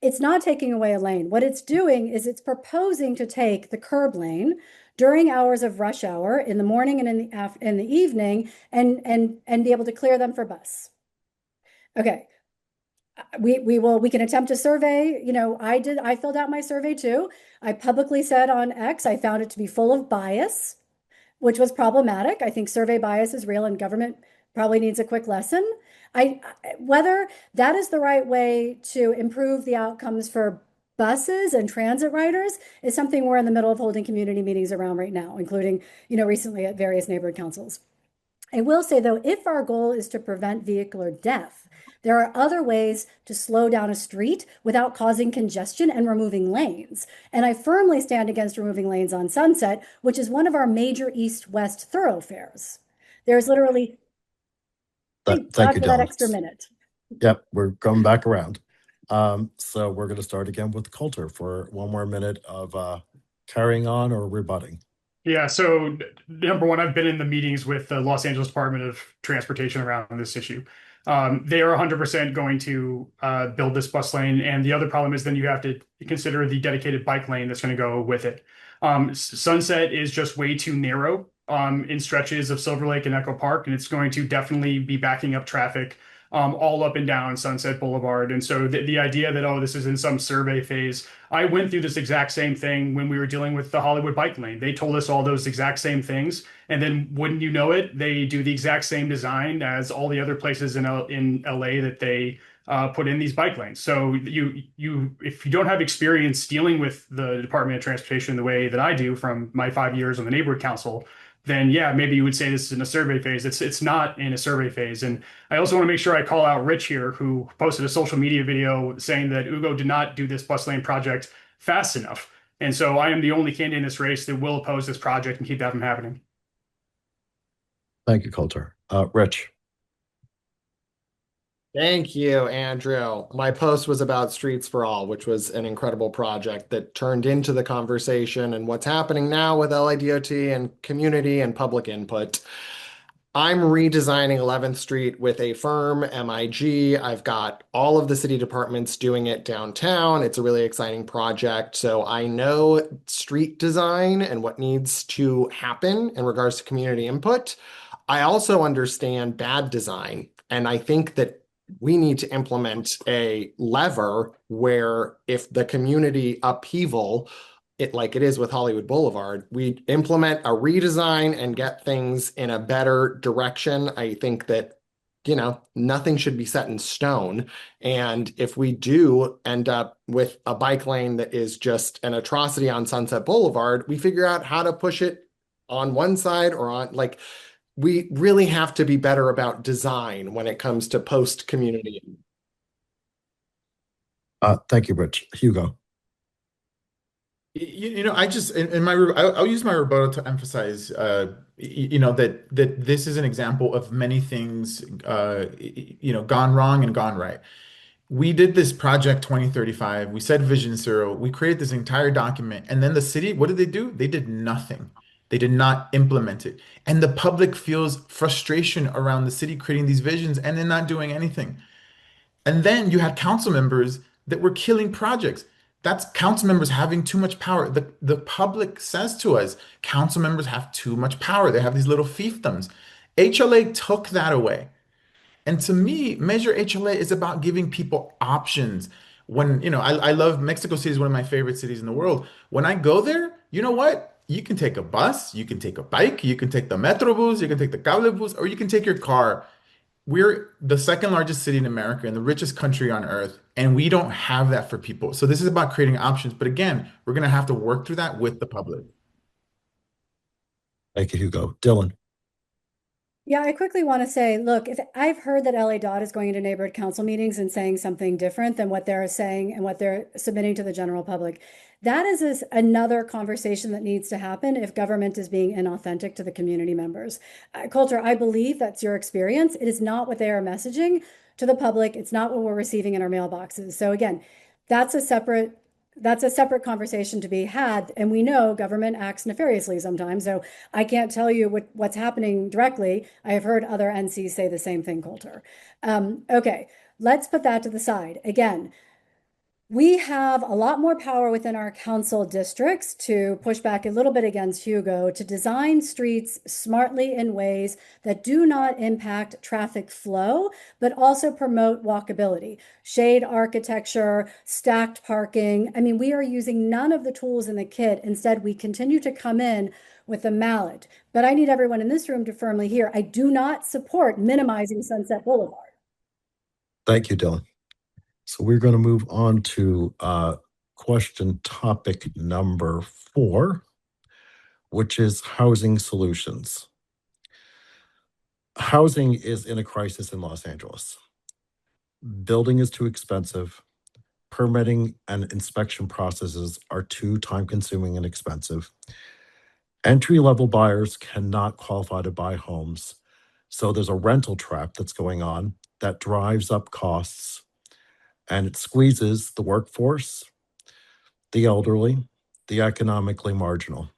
It's not taking away a lane. What it's doing is it's proposing to take the curb lane during hours of rush hour in the morning and in the evening and be able to clear them for bus. Okay. We can attempt a survey. I filled out my survey too. I publicly said on X, I found it to be full of bias, which was problematic. I think survey bias is real and government probably needs a quick lesson. Whether that is the right way to improve the outcomes for buses and transit riders is something we're in the middle of holding community meetings around right now, including, recently at various neighborhood councils. I will say though, if our goal is to prevent vehicular death, there are other ways to slow down a street without causing congestion and removing lanes. And I firmly stand against removing lanes on Sunset, which is one of our major east-west thoroughfares. There's literally Thank God you, for that Dylan. extra minute. Yep, we're going back around. So we're going to start again with Coulter for one more minute of carrying on or rebutting. Yeah, so number one, I've been in the meetings with the Los Angeles Department of Transportation around this issue. They are 100% going to build this bus lane. And the other problem is then you have to consider the dedicated bike lane that's going to go with it. Sunset is just way too narrow in stretches of Silver Lake and Echo Park, and it's going to definitely be backing up traffic all up and down Sunset Boulevard. And so the idea that, oh, this is in some survey phase, I went through this exact same thing when we were dealing with the Hollywood bike lane. They told us all those exact same things. And then wouldn't you know it, they do the exact same design as all the other places in LA that they put in these bike lanes. So if you don't have experience dealing with the Department of Transportation the way that I do from my 5 years on the neighborhood council, then yeah, maybe you would say this is in a survey phase. It's not in a survey phase. And I also want to make sure I call out Rich here, who posted a social media video saying that Hugo did not do this bus lane project fast enough. And so I am the only candidate in this race that will oppose this project and keep that from happening. Thank you, Coulter. Rich. Thank you, Andrew. My post was about Streets for All, which was an incredible project that turned into the conversation and what's happening now with LIDOT and community and public input. I'm redesigning 11th Street with a firm, MIG. I've got all of the city departments doing it downtown. It's a really exciting project. So I know street design and what needs to happen in regards to community input. I also understand bad design. And I think that we need to implement a lever where if the community upheaval, like it is with Hollywood Boulevard, we implement a redesign and get things in a better direction. I think that, nothing should be set in stone. And if we do end up with a bike lane that is just an atrocity on Sunset Boulevard, we figure out how to push it on one side or on, we really have to be better about design when it comes to post-community. Thank you, Rich. Hugo. I just I'll use my rebuttal to emphasize, that this is an example of many things, gone wrong and gone right. We did this project 2035. We said Vision Zero. We created this entire document, and then the city, what did they do? They did nothing. They did not implement it, and the public feels frustration around the city creating these visions and then not doing anything. And then you had council members that were killing projects. That's council members having too much power. The public says to us, council members have too much power. They have these little fiefdoms. HLA took that away. And to me, Measure HLA is about giving people options. When, I love Mexico City is one of my favorite cities in the world. When I go there, you know what? You can take a bus, you can take a bike, you can take the Metrobus, you can take the Cablebus, or you can take your car. we're the second largest city in America and the richest country on earth, and we don't have that for people. So this is about creating options. But again, we're going to have to work through that with the public. Thank you, Hugo. Dylan. Yeah, I quickly want to say, look, if I've heard that LA Dot is going into neighborhood council meetings and saying something different than what they're saying and what they're submitting to the general public, that is another conversation that needs to happen if government is being inauthentic to the community members. Coulter, I believe that's your experience. It is not what they are messaging to the public. It's not what we're receiving in our mailboxes. So again, that's a separate conversation to be had. And we know government acts nefariously sometimes. So I can't tell you what's happening directly. I have heard other NCs say the same thing, Coulter. Okay, let's put that to the side. Again, we have a lot more power within our council districts to push back a little bit against Hugo to design streets smartly in ways that do not impact traffic flow, but also promote walkability. Shade architecture, stacked parking. I mean, we are using none of the tools in the kit. Instead, we continue to come in with a mallet. But I need everyone in this room to firmly hear, I do not support minimizing Sunset Boulevard. Thank you, Dylan. So we're going to move on to question topic number 4, which is housing solutions. Housing is in a crisis in Los Angeles. Building is too expensive. Permitting and inspection processes are too time-consuming and expensive. Entry-level buyers cannot qualify to buy homes. So there's a rental trap that's going on that drives up costs, and it squeezes the workforce, the elderly, the economically marginal.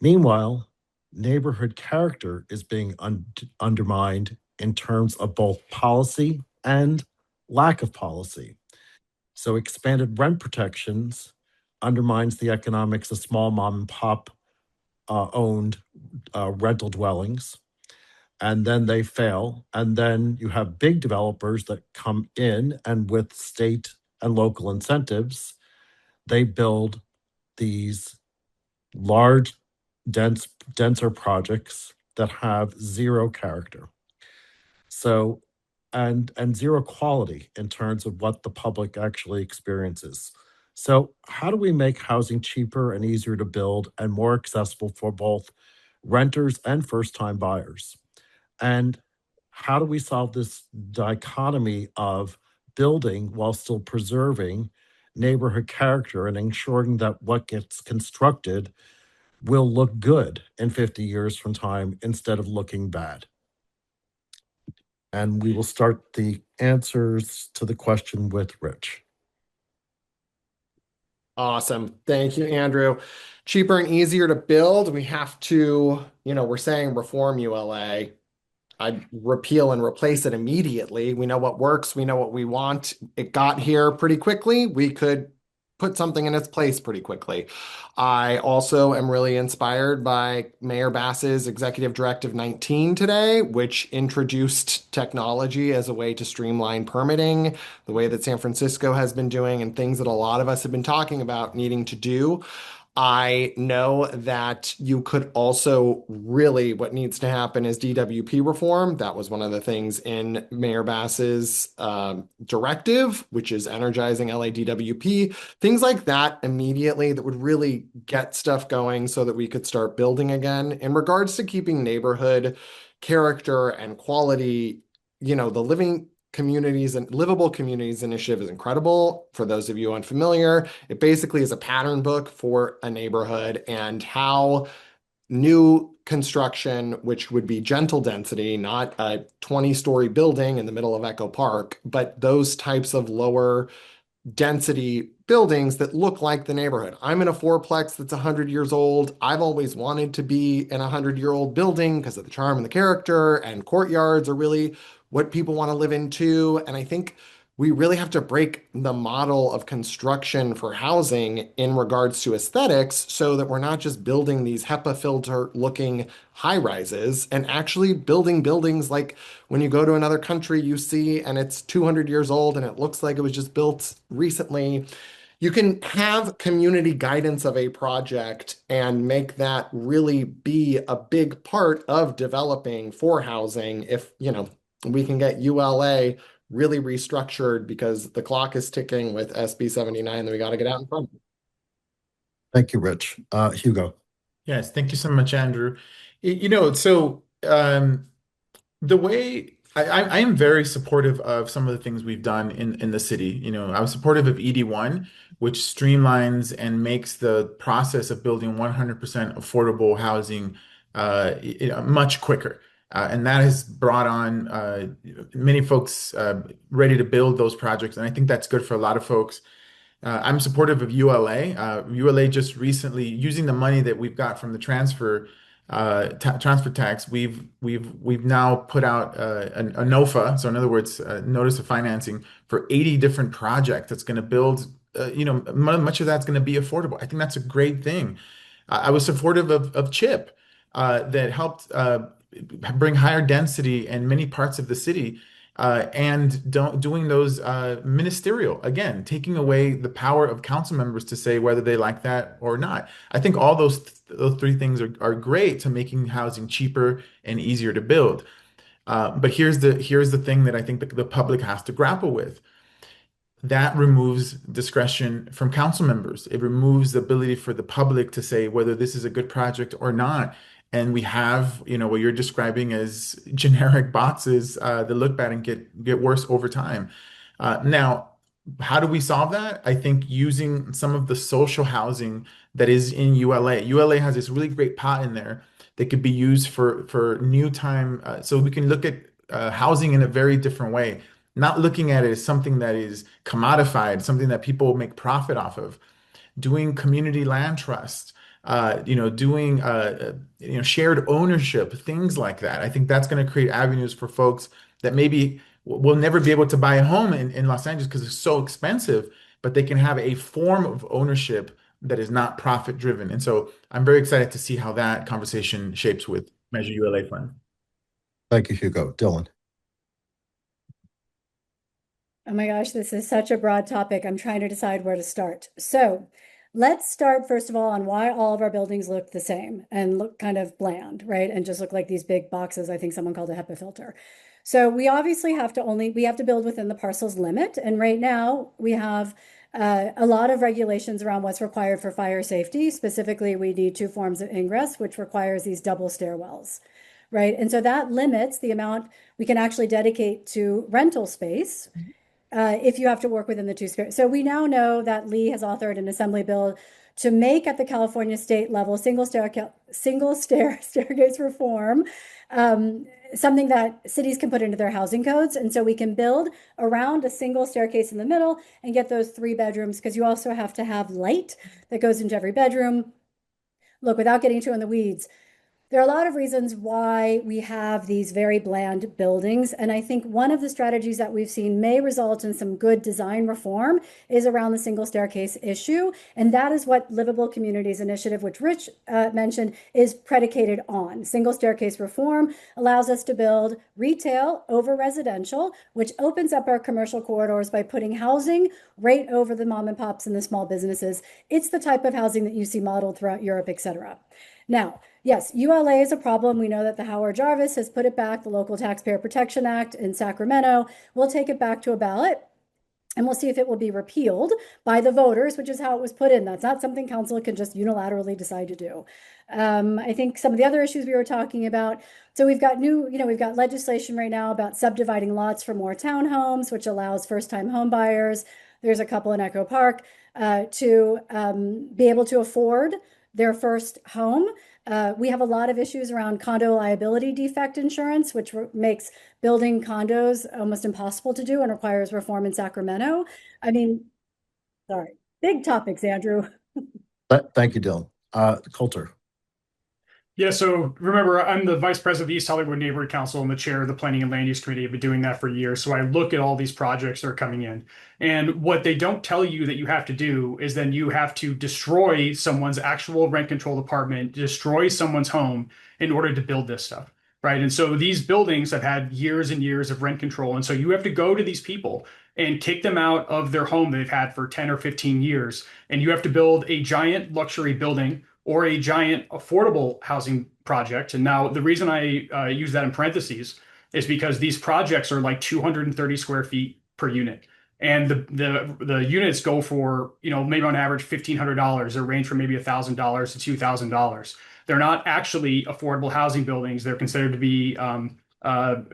Meanwhile, neighborhood character is being undermined in terms of both policy and lack of policy. So expanded rent protections undermines the economics of small mom and pop owned rental dwellings. And then they fail. And then you have big developers that come in and with state and local incentives, they build these large, denser projects that have zero character. So, and zero quality in terms of what the public actually experiences. So, how do we make housing cheaper and easier to build and more accessible for both renters and first-time buyers? And how do we solve this dichotomy of building while still preserving neighborhood character and ensuring that what gets constructed will look good in 50 years from time instead of looking bad? And we will start the answers to the question with Rich. Awesome. Thank you, Andrew. Cheaper and easier to build. We have to, we're saying reform ULA. I'd repeal and replace it immediately. We know what works. We know what we want. It got here pretty quickly. We could put something in its place pretty quickly. I also am really inspired by Mayor Bass's Executive Directive 19 today, which introduced technology as a way to streamline permitting, the way that San Francisco has been doing, and things that a lot of us have been talking about needing to do. I know that you could also really, what needs to happen is DWP reform. That was one of the things in Mayor Bass's directive, which is energizing LA DWP. Things like that immediately that would really get stuff going so that we could start building again. In regards to keeping neighborhood character and quality, the living communities and livable communities initiative is incredible. For those of you unfamiliar, it basically is a pattern book for a neighborhood and how new construction, which would be gentle density, not a 20-story building in the middle of Echo Park, but those types of lower density buildings that look like the neighborhood. I'm in a fourplex that's 100 years old. I've always wanted to be in a 100-year-old building because of the charm and the character, and courtyards are really what people want to live in too. And I think we really have to break the model of construction for housing in regards to aesthetics so that we're not just building these HEPA filter looking high rises and actually building buildings like when you go to another country you see and it's 200 years old and it looks like it was just built recently. You can have community guidance of a project and make that really be a big part of developing for housing if, we can get ULA really restructured because the clock is ticking with SB 79 that we got to get out in front. Thank you, Rich. Hugo. Yes, thank you so much, Andrew. The way I am very supportive of some of the things we've done in the city. I was supportive of ED1, which streamlines and makes the process of building 100% affordable housing much quicker. And that has brought on many folks ready to build those projects. And I think that's good for a lot of folks. I'm supportive of ULA. ULA just recently, using the money that we've got from the transfer tax, we've now put out a NOFA. So in other words, a notice of financing for 80 different projects that's going to build. Much of that's going to be affordable. I think that's a great thing. I was supportive of CHIP that helped bring higher density in many parts of the city and doing those ministerial, again, taking away the power of council members to say whether they like that or not. I think all those three things are great to making housing cheaper and easier to build. But here's the thing that I think the public has to grapple with. That removes discretion from council members. It removes the ability for the public to say whether this is a good project or not. And we have, what you're describing as generic boxes that look bad and get worse over time. Now, how do we solve that? I think using some of the social housing that is in ULA. ULA has this really great pot in there that could be used for new time. So we can look at housing in a very different way, not looking at it as something that is commodified, something that people make profit off of. Doing community land trust, doing shared ownership, things like that. I think that's going to create avenues for folks that maybe will never be able to buy a home in Los Angeles because it's so expensive, but they can have a form of ownership that is not profit driven. And so I'm very excited to see how that conversation shapes with Measure ULA Fund. Thank you, Hugo. Dylan. Oh my gosh, this is such a broad topic. I'm trying to decide where to start. So let's start, first of all, on why all of our buildings look the same and look kind of bland, right? And just look like these big boxes. I think someone called a HEPA filter. So we obviously have to build within the parcel's limit. And right now we have a lot of regulations around what's required for fire safety. Specifically, we need 2 forms of ingress, which requires these double stairwells, right? And so that limits the amount we can actually dedicate to rental space. If you have to work within the 2 spheres. So we now know that Lee has authored an assembly bill to make at the California state level single staircase reform, something that cities can put into their housing codes. And so we can build around a single staircase in the middle and get those 3 bedrooms, because you also have to have light that goes into every bedroom. Look, without getting too in the weeds, there are a lot of reasons why we have these very bland buildings. And I think one of the strategies that we've seen may result in some good design reform is around the single staircase issue. And that is what Livable Communities Initiative, which Rich mentioned, is predicated on. Single staircase reform allows us to build retail over residential, which opens up our commercial corridors by putting housing right over the mom and pops and the small businesses. It's the type of housing that you see modeled throughout Europe, et cetera. Now, yes, ULA is a problem. We know that the Howard Jarvis has put it back, the Local Taxpayer Protection Act in Sacramento. We'll take it back to a ballot and we'll see if it will be repealed by the voters, which is how it was put in. That's not something council can just unilaterally decide to do. I think some of the other issues we were talking about. So we've got we've got legislation right now about subdividing lots for more townhomes, which allows first-time home buyers. There's a couple in Echo Park to be able to afford their first home. We have a lot of issues around condo liability defect insurance, which makes building condos almost impossible to do and requires reform in Sacramento. I mean, sorry, big topics, Andrew. Thank you, Dylan. Colter. Yeah, so remember, I'm the vice president of the East Hollywood Neighborhood Council and the chair of the Planning and Land Use Committee. I've been doing that for years. So I look at all these projects that are coming in. And what they don't tell you that you have to do is then you have to destroy someone's actual rent controlled apartment, destroy someone's home in order to build this stuff, right? And so these buildings have had years and years of rent control. And so you have to go to these people and kick them out of their home they've had for 10 or 15 years. And you have to build a giant luxury building or a giant affordable housing project. And now the reason I use that in parentheses is because these projects are like 230 square feet per unit. And the units go for, maybe on average $1,500. They range from maybe $1,000 to $2,000. They're not actually affordable housing buildings. They're considered to be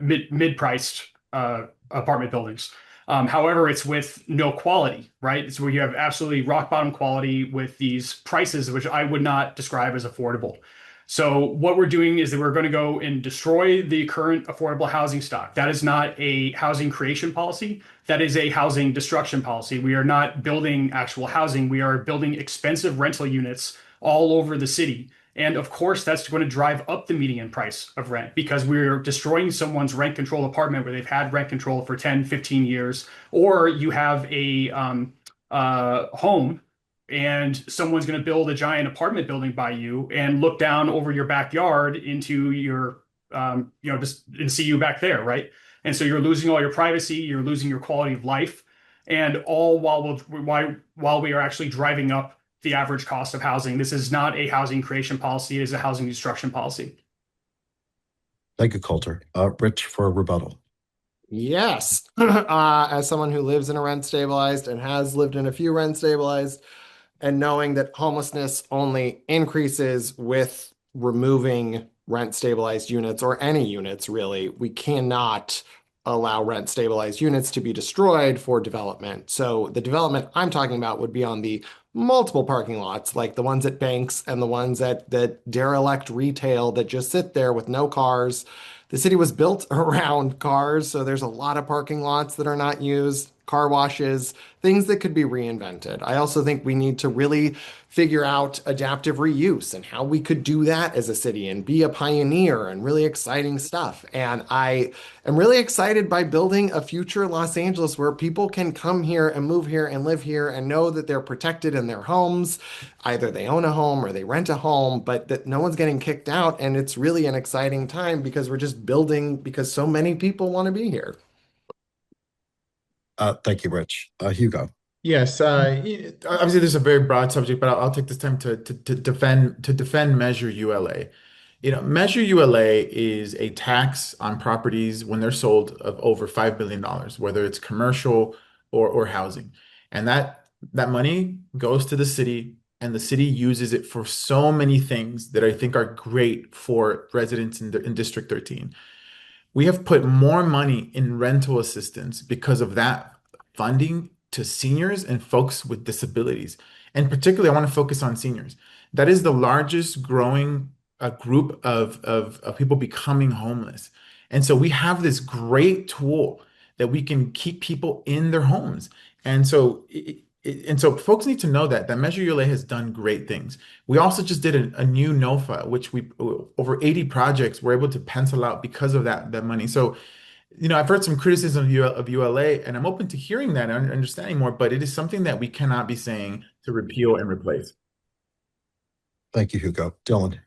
mid-priced apartment buildings. However, it's with no quality, right? It's where you have absolutely rock bottom quality with these prices, which I would not describe as affordable. So what we're doing is that we're going to go and destroy the current affordable housing stock. That is not a housing creation policy. That is a housing destruction policy. We are not building actual housing. We are building expensive rental units all over the city. And of course, that's going to drive up the median price of rent because we're destroying someone's rent control apartment where they've had rent control for 10, 15 years. Or you have a home and someone's going to build a giant apartment building by you and look down over your backyard into your, just and see you back there, right? And so you're losing all your privacy, you're losing your quality of life, and all while we are actually driving up the average cost of housing. This is not a housing creation policy, it is a housing destruction policy. Thank you, Colter. Rich for a rebuttal. Yes. As someone who lives in a rent stabilized and has lived in a few rent stabilized, and knowing that homelessness only increases with removing rent stabilized units or any units, really, we cannot allow rent stabilized units to be destroyed for development. So the development I'm talking about would be on the multiple parking lots, like the ones at banks and the ones at that derelict retail that just sit there with no cars. The city was built around cars, so there's a lot of parking lots that are not used, car washes, things that could be reinvented. I also think we need to really figure out adaptive reuse and how we could do that as a city and be a pioneer and really exciting stuff. And I am really excited by building a future Los Angeles where people can come here and move here and live here and know that they're protected in their homes. Either they own a home or they rent a home, but that no one's getting kicked out. And it's really an exciting time because we're just building because so many people want to be here. Thank you, Rich. Hugo. Yes, obviously this is a very broad subject, but I'll take this time to defend Measure ULA. Measure ULA is a tax on properties when they're sold of over $5 billion, whether it's commercial or housing. And that money goes to the city, and the city uses it for so many things that I think are great for residents in District 13. We have put more money in rental assistance because of that funding to seniors and folks with disabilities. And particularly, I want to focus on seniors. That is the largest growing group of people becoming homeless. And so we have this great tool that we can keep people in their homes. And so folks need to know that Measure ULA has done great things. We also just did a new NOFA, which we over 80 projects were able to pencil out because of that money. So, I've heard some criticism of ULA, and I'm open to hearing that and understanding more, but it is something that we cannot be saying to repeal and replace. Thank you, Hugo. Dylan.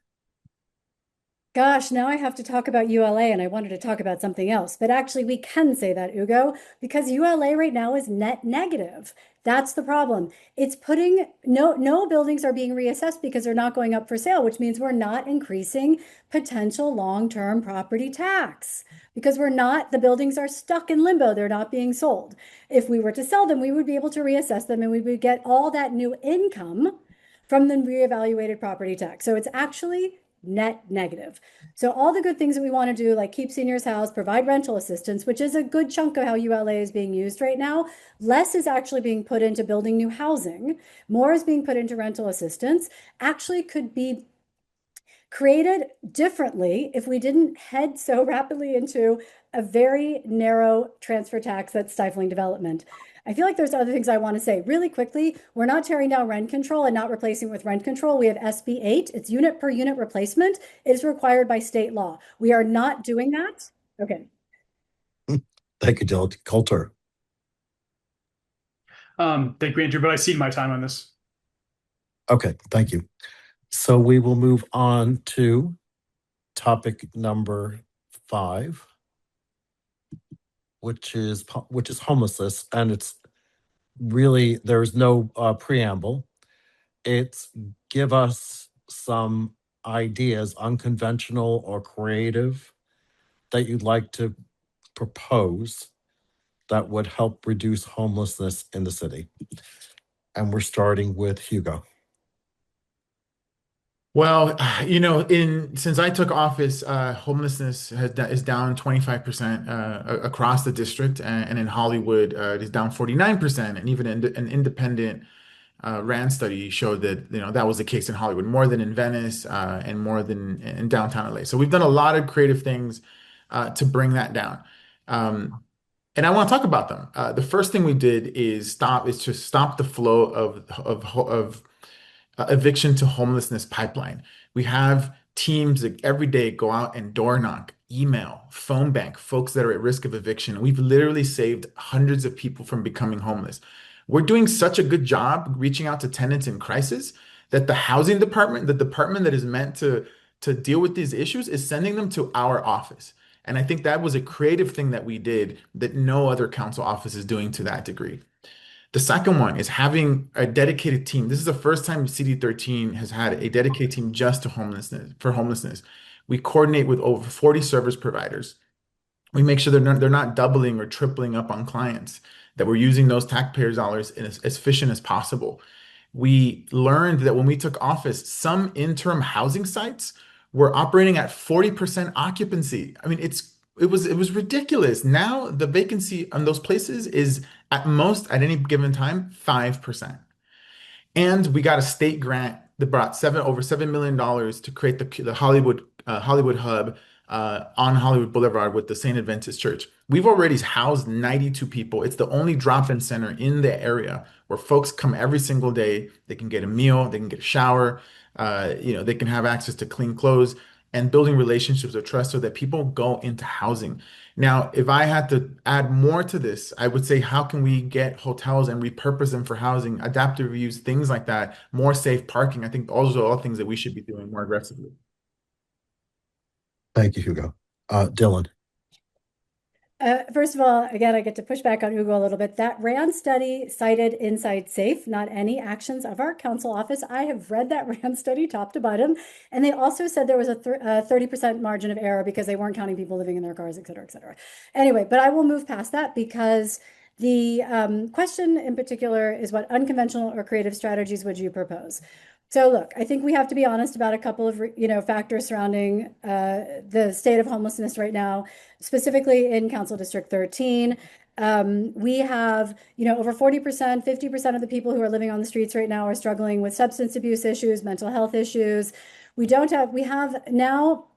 Gosh, now I have to talk about ULA and I wanted to talk about something else. But actually, we can say that, Hugo, because ULA right now is net negative. That's the problem. It's putting no buildings are being reassessed because they're not going up for sale, which means we're not increasing potential long-term property tax because the buildings are stuck in limbo. They're not being sold. If we were to sell them, we would be able to reassess them and we would get all that new income from the reevaluated property tax. So it's actually net negative. So all the good things that we want to do, like keep seniors housed, provide rental assistance, which is a good chunk of how ULA is being used right now, less is actually being put into building new housing, more is being put into rental assistance, actually could be created differently if we didn't head so rapidly into a very narrow transfer tax that's stifling development. I feel like there's other things I want to say really quickly. We're not tearing down rent control and not replacing it with rent control. We have SB 8. It's unit per unit replacement. It is required by state law. We are not doing that. Okay. Thank you, Dylan. Colter. Thank you, Andrew, but I cede my time on this. Okay, thank you. So we will move on to topic number 5, which is homelessness, and it's really there's no preamble. It's give us some ideas, unconventional or creative, that you'd like to propose that would help reduce homelessness in the city? And we're starting with Hugo. Well, since I took office, homelessness is down 25% across the district, and in Hollywood, it is down 49%. And even an independent RAND study showed that that was the case in Hollywood, more than in Venice, and more than in downtown LA. So we've done a lot of creative things to bring that down. And I want to talk about them. The first thing we did is to stop the flow of eviction to homelessness pipeline. We have teams that every day go out and door knock, email, phone bank folks that are at risk of eviction. We've literally saved hundreds of people from becoming homeless. We're doing such a good job reaching out to tenants in crisis that the housing department, the department that is meant to deal with these issues, is sending them to our office. And I think that was a creative thing that we did that no other council office is doing to that degree. The second one is having a dedicated team. This is the first time CD13 has had a dedicated team just to homelessness. We coordinate with over 40 service providers. We make sure they're not doubling or tripling up on clients, that we're using those taxpayers' dollars as efficient as possible. We learned that when we took office, some interim housing sites were operating at 40% occupancy. I mean, it was ridiculous. Now the vacancy on those places is at most at any given time 5%. And we got a state grant that brought over $7 million to create the Hollywood hub on Hollywood Boulevard with the St. Adventist Church. We've already housed 92 people. It's the only drop-in center in the area where folks come every single day. They can get a meal, they can get a shower, they can have access to clean clothes, and building relationships of trust so that people go into housing. Now, if I had to add more to this, I would say, how can we get hotels and repurpose them for housing, adaptive reuse, things like that, more safe parking? I think those are all things that we should be doing more aggressively. Thank you, Hugo. Dylan. First of all, again, I get to push back on Hugo a little bit. That RAND study cited Inside Safe, not any actions of our council office. I have read that RAND study top to bottom, and they also said there was a 30% margin of error because they weren't counting people living in their cars, et cetera, et cetera. Anyway, but I will move past that because the question in particular is, what unconventional or creative strategies would you propose? So look, I think we have to be honest about a couple of factors surrounding the state of homelessness right now, specifically in Council District 13. We have, over 40%, 50% of the people who are living on the streets right now are struggling with substance abuse issues, mental health issues. We have now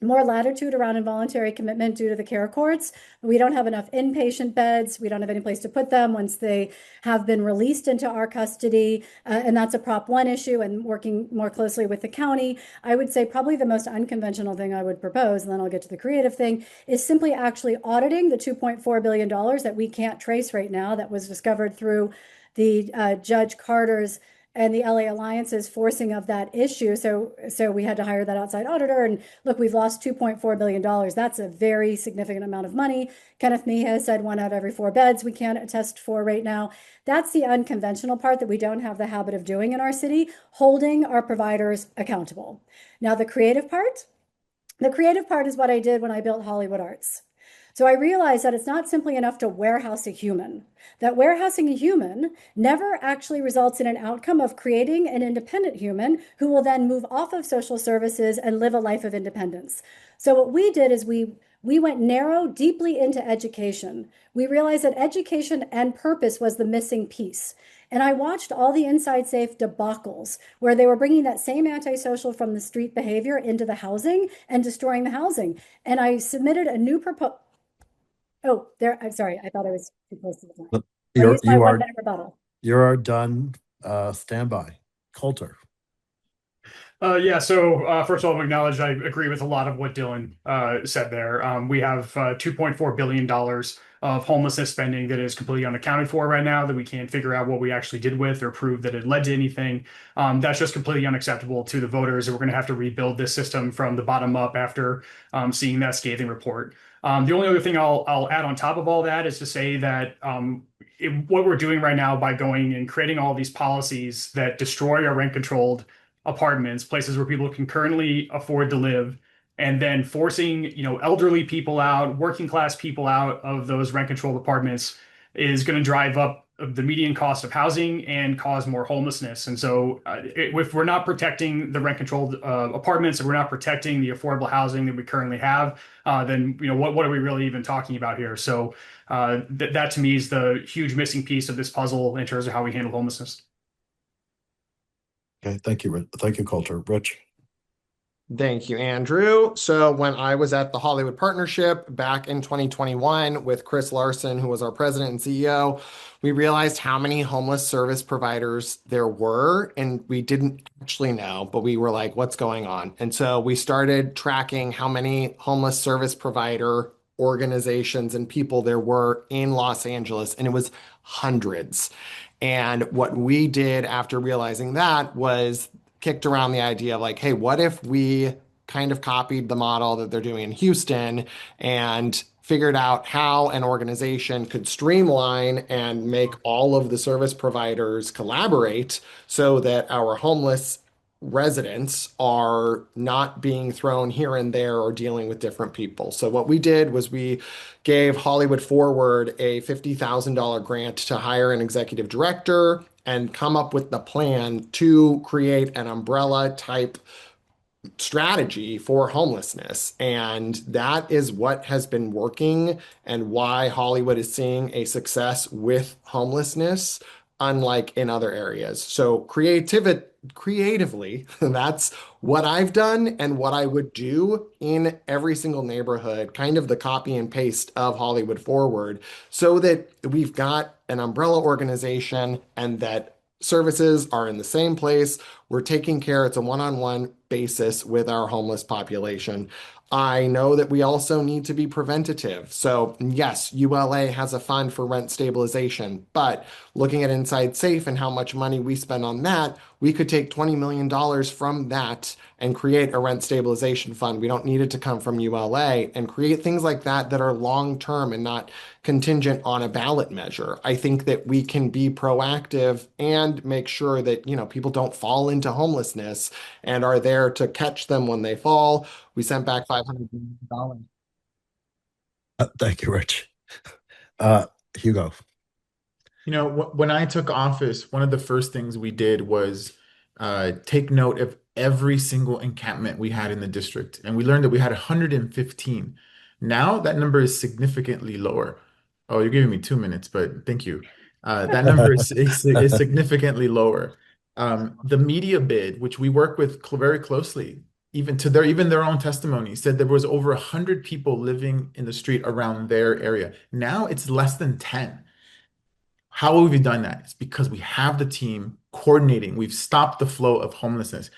more latitude around involuntary commitment due to the care courts. We don't have enough inpatient beds. We don't have any place to put them once they have been released into our custody. And that's a Prop 1 issue, and working more closely with the county. I would say probably the most unconventional thing I would propose, and then I'll get to the creative thing, is simply actually auditing the $2.4 billion that we can't trace right now, that was discovered through the Judge Carter's and the LA Alliance's forcing of that issue. So we had to hire that outside auditor. And look, we've lost $2.4 billion. That's a very significant amount of money. Kenneth Mee has said 1 out of every 4 beds we can't attest for right now. That's the unconventional part that we don't have the habit of doing in our city, holding our providers accountable. Now, the creative part is what I did when I built Hollywood Arts. So I realized that it's not simply enough to warehouse a human, that warehousing a human never actually results in an outcome of creating an independent human who will then move off of social services and live a life of independence. So what we did is we went narrow, deeply into education. We realized that education and purpose was the missing piece. And I watched all the Inside Safe debacles where they were bringing that same antisocial from the street behavior into the housing and destroying the housing. And I submitted a new proposal. Oh, I'm sorry. I thought I was too close to the time. I'll use my 1 minute rebuttal. You are done. Stand by. Colter. So first of all, I acknowledge I agree with a lot of what Dylan said there. We have $2.4 billion of homelessness spending that is completely unaccounted for right now, that we can't figure out what we actually did with or prove that it led to anything. That's just completely unacceptable to the voters, and we're going to have to rebuild this system from the bottom up after seeing that scathing report. The only other thing I'll add on top of all that is to say that what we're doing right now by going and creating all these policies that destroy our rent-controlled apartments, places where people can currently afford to live, and then forcing, elderly people out, working class people out of those rent controlled apartments is going to drive up the median cost of housing and cause more homelessness. And so, if we're not protecting the rent controlled apartments, and we're not protecting the affordable housing that we currently have, then what are we really even talking about here? So that to me is the huge missing piece of this puzzle in terms of how we handle homelessness. Okay, thank you, thank you, Colter. Rich. Thank you, Andrew. So when I was at the Hollywood Partnership back in 2021 with Chris Larson, who was our president and CEO, we realized how many homeless service providers there were, and we didn't actually know, but we were like, what's going on? And so we started tracking how many homeless service provider organizations and people there were in Los Angeles, and it was hundreds. And what we did after realizing that was kicked around the idea of like, hey, what if we kind of copied the model that they're doing in Houston and figured out how an organization could streamline and make all of the service providers collaborate so that our homeless residents are not being thrown here and there or dealing with different people. So what we did was we gave Hollywood Forward a $50,000 grant to hire an executive director and come up with the plan to create an umbrella type strategy for homelessness. And that is what has been working and why Hollywood is seeing a success with homelessness, unlike in other areas. So creatively, that's what I've done and what I would do in every single neighborhood, kind of the copy and paste of Hollywood Forward, so that we've got an umbrella organization and that services are in the same place. We're taking care, it's a one-on-one basis with our homeless population. I know that we also need to be preventative. So, yes, ULA has a fund for rent stabilization, but looking at Inside Safe and how much money we spend on that, we could take $20 million from that and create a rent stabilization fund. We don't need it to come from ULA and create things like that that are long-term and not contingent on a ballot measure. I think that we can be proactive and make sure that, people don't fall into homelessness and are there to catch them when they fall. We sent back $500 million. Thank you, Rich. Hugo. When I took office, one of the first things we did was take note of every single encampment we had in the district. And we learned that we had 115. Now that number is significantly lower. Oh, you're giving me 2 minutes, but thank you. That number is significantly lower. The media bid, which we work with very closely, even their own testimony said there was over 100 people living in the street around their area. Now it's less than 10. How have we done that? It's because we have the team coordinating. We've stopped the flow of homelessness.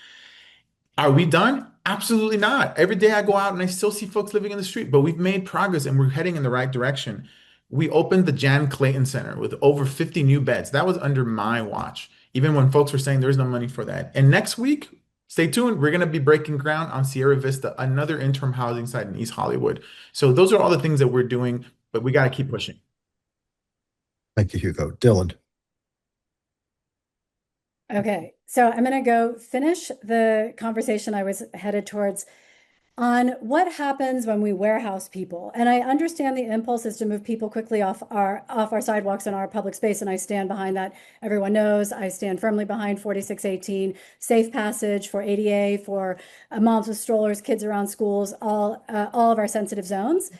Are we done? Absolutely not. Every day I go out and I still see folks living in the street, but we've made progress and we're heading in the right direction. We opened the Jan Clayton Center with over 50 new beds. That was under my watch, even when folks were saying there's no money for that. And next week, stay tuned. We're going to be breaking ground on Sierra Vista, another interim housing site in East Hollywood. So those are all the things that we're doing, but we got to keep pushing. Thank you, Hugo. Dylan. Okay, so I'm going to go finish the conversation I was headed towards on what happens when we warehouse people. And I understand the impulse is to move people quickly off our sidewalks and our public space, and I stand behind that. Everyone knows I stand firmly behind 4618, safe passage for ADA, for moms with strollers, kids around schools, all of our sensitive zones.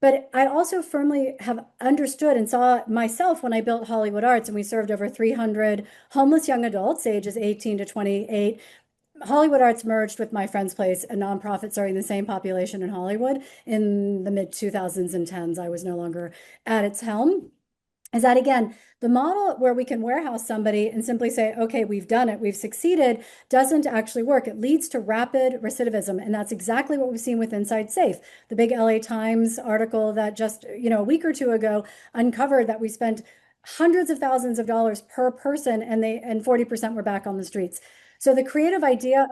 But I also firmly have understood and saw myself when I built Hollywood Arts, and we served over 300 homeless young adults, ages 18 to 28. Hollywood Arts merged with My Friend's Place, a nonprofit serving the same population in Hollywood in the mid 2000s and 10s. I was no longer at its helm. Is that, again, the model where we can warehouse somebody and simply say, okay, we've done it, we've succeeded, doesn't actually work. It leads to rapid recidivism. And that's exactly what we've seen with Inside Safe. The big LA Times article that just, a week or two ago uncovered that we spent hundreds of thousands of dollars per person and 40% were back on the streets. So the creative idea,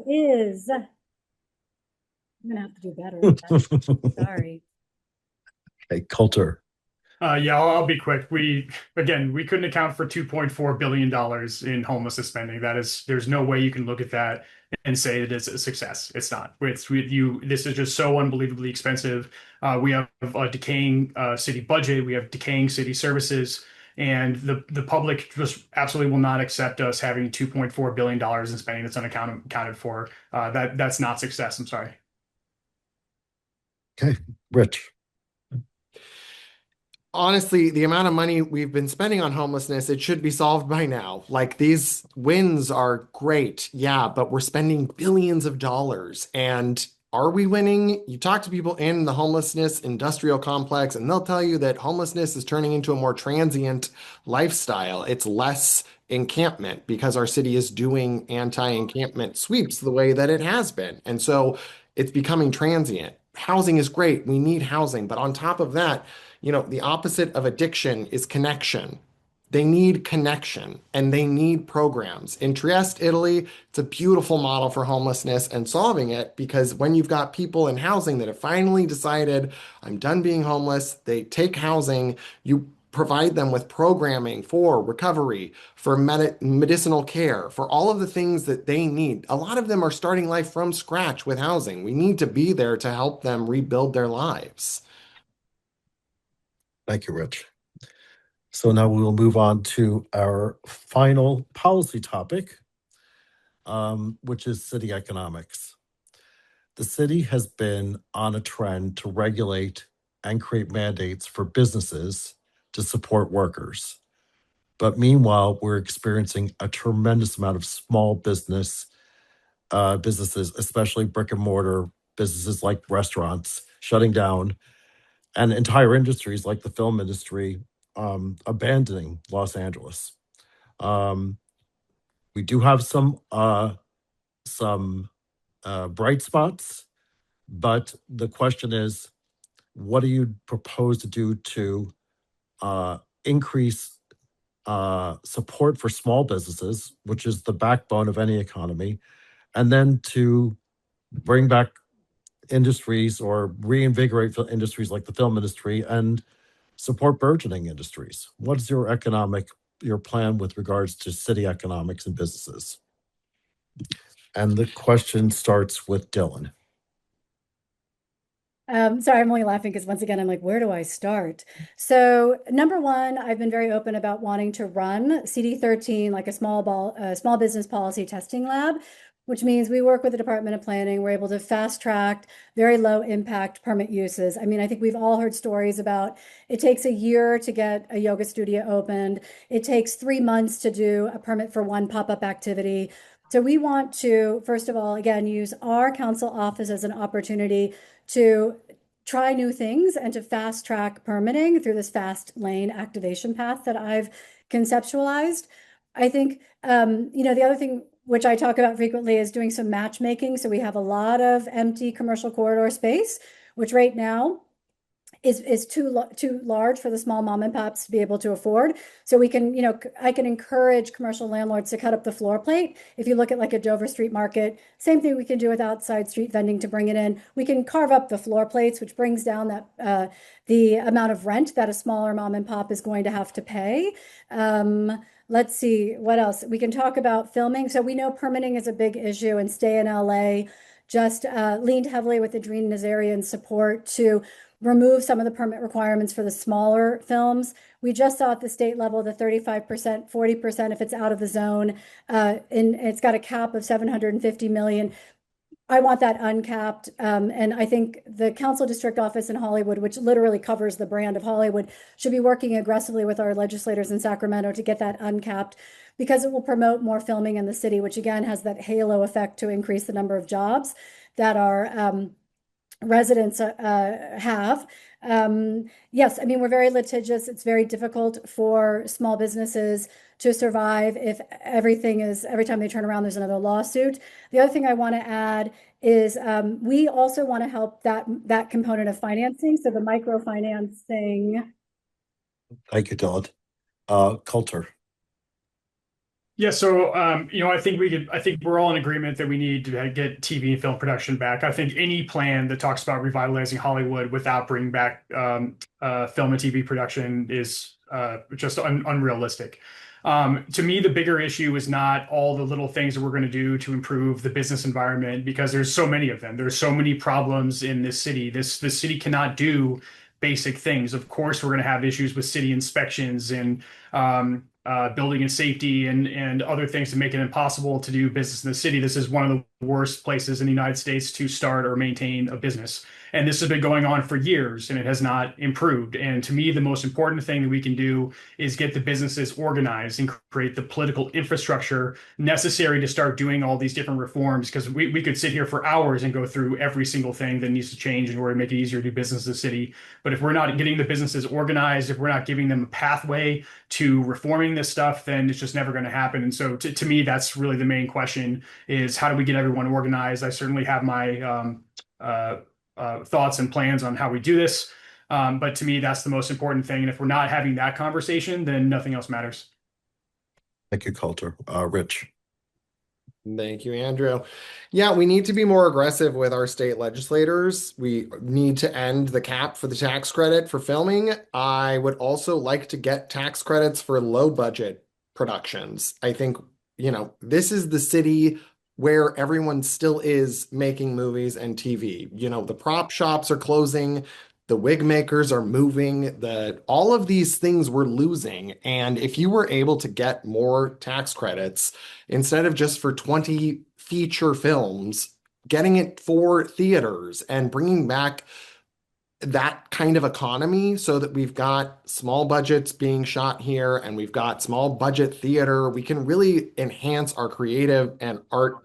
is, I'm gonna have to do better. Sorry. Okay, Colter. Yeah, I'll be quick. We couldn't account for $2.4 billion in homelessness spending. There's no way you can look at that and say that it's a success. It's not. It's with you. This is just so unbelievably expensive. We have a decaying city budget. We have decaying city services, and the public just absolutely will not accept us having $2.4 billion in spending that's unaccounted for. That's not success. I'm sorry. Okay, Rich. Honestly, the amount of money we've been spending on homelessness, it should be solved by now. Like these wins are great. Yeah, but we're spending billions of dollars. And are we winning? You talk to people in the homelessness industrial complex, and they'll tell you that homelessness is turning into a more transient lifestyle. It's less encampment because our city is doing anti-encampment sweeps the way that it has been. And so it's becoming transient. Housing is great. We need housing. But on top of that, the opposite of addiction is connection. They need connection and they need programs. In Trieste, Italy, it's a beautiful model for homelessness and solving it because when you've got people in housing that have finally decided, I'm done being homeless, they take housing, you provide them with programming for recovery, for medicinal care, for all of the things that they need. A lot of them are starting life from scratch with housing. We need to be there to help them rebuild their lives. Thank you, Rich. So now we will move on to our final policy topic, which is city economics. The city has been on a trend to regulate and create mandates for businesses to support workers. But meanwhile, we're experiencing a tremendous amount of small businesses, especially brick and mortar businesses like restaurants, shutting down, and entire industries like the film industry abandoning Los Angeles. Um, we do have some bright spots, but the question is, what do you propose to do to increase support for small businesses, which is the backbone of any economy, and then to bring back industries or reinvigorate industries like the film industry and support burgeoning industries? What is your plan with regards to city economics and businesses? And the question starts with Dylan. Sorry, I'm only laughing because once again, I'm like, where do I start? So number one, I've been very open about wanting to run CD13, like a small business policy testing lab, which means we work with the Department of Planning. We're able to fast track very low impact permit uses. I mean, I think we've all heard stories about it takes a year to get a yoga studio opened. It takes 3 months to do a permit for one pop-up activity. So we want to, first of all, again, use our council office as an opportunity to try new things and to fast track permitting through this fast lane activation path that I've conceptualized. I think, the other thing which I talk about frequently is doing some matchmaking. So we have a lot of empty commercial corridor space, which right now is too large for the small mom and pops to be able to afford. So we can, I can encourage commercial landlords to cut up the floor plate. If you look at like a Dover Street Market, same thing we can do with outside street vending to bring it in. We can carve up the floor plates, which brings down that the amount of rent that a smaller mom and pop is going to have to pay. Let's see what else we can talk about. Filming. So we know permitting is a big issue, and Stay in LA just leaned heavily with Adrien Nazarian's support to remove some of the permit requirements for the smaller films. We just saw at the state level the 35%, 40% if it's out of the zone, and it's got a cap of 750 million. I want that uncapped. And I think the council district office in Hollywood, which literally covers the brand of Hollywood, should be working aggressively with our legislators in Sacramento to get that uncapped, because it will promote more filming in the city, which again has that halo effect to increase the number of jobs that our residents have. Yes, I mean, we're very litigious. It's very difficult for small businesses to survive if every time they turn around, there's another lawsuit. The other thing I want to add is we also want to help that component of financing. So the microfinancing. Thank you, Dylan. Coulter. Yeah, so I think I think we're all in agreement that we need to get TV and film production back. I think any plan that talks about revitalizing Hollywood without bringing back film and TV production is just unrealistic. To me, the bigger issue is not all the little things that we're going to do to improve the business environment, because there's so many of them. There's so many problems in this city. This city cannot do basic things. Of course, we're going to have issues with city inspections and building and safety and other things to make it impossible to do business in the city. This is one of the worst places in the United States to start or maintain a business. And this has been going on for years and it has not improved. And to me, the most important thing that we can do is get the businesses organized and create the political infrastructure necessary to start doing all these different reforms. Because we could sit here for hours and go through every single thing that needs to change in order to make it easier to do business in the city. But if we're not getting the businesses organized, if we're not giving them a pathway to reforming this stuff, then it's just never going to happen. And so to me, that's really the main question is how do we get everyone organized? I certainly have my thoughts and plans on how we do this. But to me, that's the most important thing. And if we're not having that conversation, then nothing else matters. Thank you, Coulter. Rich. Thank you, Andrew. Yeah, we need to be more aggressive with our state legislators. We need to end the cap for the tax credit for filming. I would also like to get tax credits for low budget productions. I think, this is the city where everyone still is making movies and TV. The prop shops are closing, the wig makers are moving, all of these things we're losing. And if you were able to get more tax credits, instead of just for 20 feature films, getting it for theaters and bringing back that kind of economy so that we've got small budgets being shot here and we've got small budget theater, we can really enhance our creative and art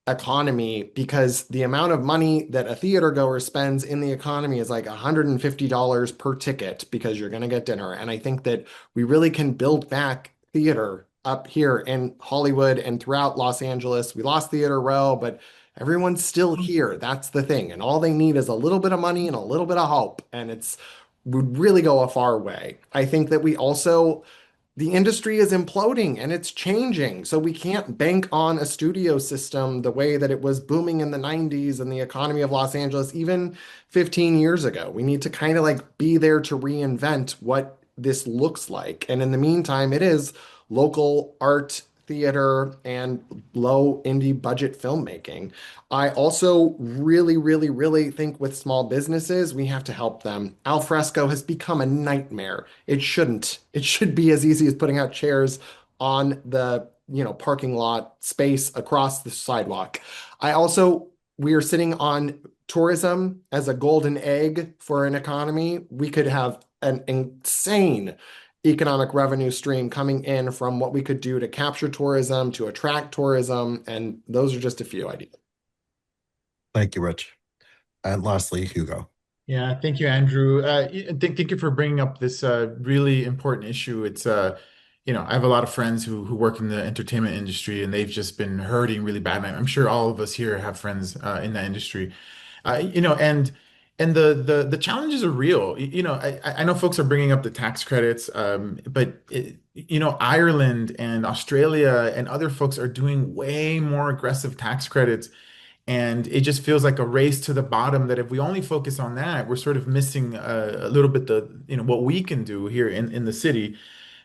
economy, because the amount of money that a theater goer spends in the economy is like $150 per ticket because you're going to get dinner. And I think that we really can build back theater up here in Hollywood and throughout Los Angeles. We lost Theater Row, but everyone's still here. That's the thing. And all they need is a little bit of money and a little bit of hope. And it's would really go a far way. I think that the industry is imploding and it's changing. So we can't bank on a studio system the way that it was booming in the 90s and the economy of Los Angeles, even 15 years ago. We need to kind of like be there to reinvent what this looks like. And in the meantime, it is local art, theater, and low indie budget filmmaking. I also really, really, really think with small businesses, we have to help them. Al fresco has become a nightmare. It shouldn't. It should be as easy as putting out chairs on the, parking lot space across the sidewalk. We are sitting on tourism as a golden egg for an economy. We could have an insane economic revenue stream coming in from what we could do to capture tourism, to attract tourism, and those are just a few ideas. Thank you, Rich. And lastly, Hugo. Yeah, thank you, Andrew. Thank you for bringing up this really important issue. It's I have a lot of friends who work in the entertainment industry, and they've just been hurting really bad. And I'm sure all of us here have friends in that industry. And the challenges are real. I know folks are bringing up the tax credits, but Ireland and Australia and other folks are doing way more aggressive tax credits. And it just feels like a race to the bottom that if we only focus on that, we're sort of missing a little bit what we can do here in the city.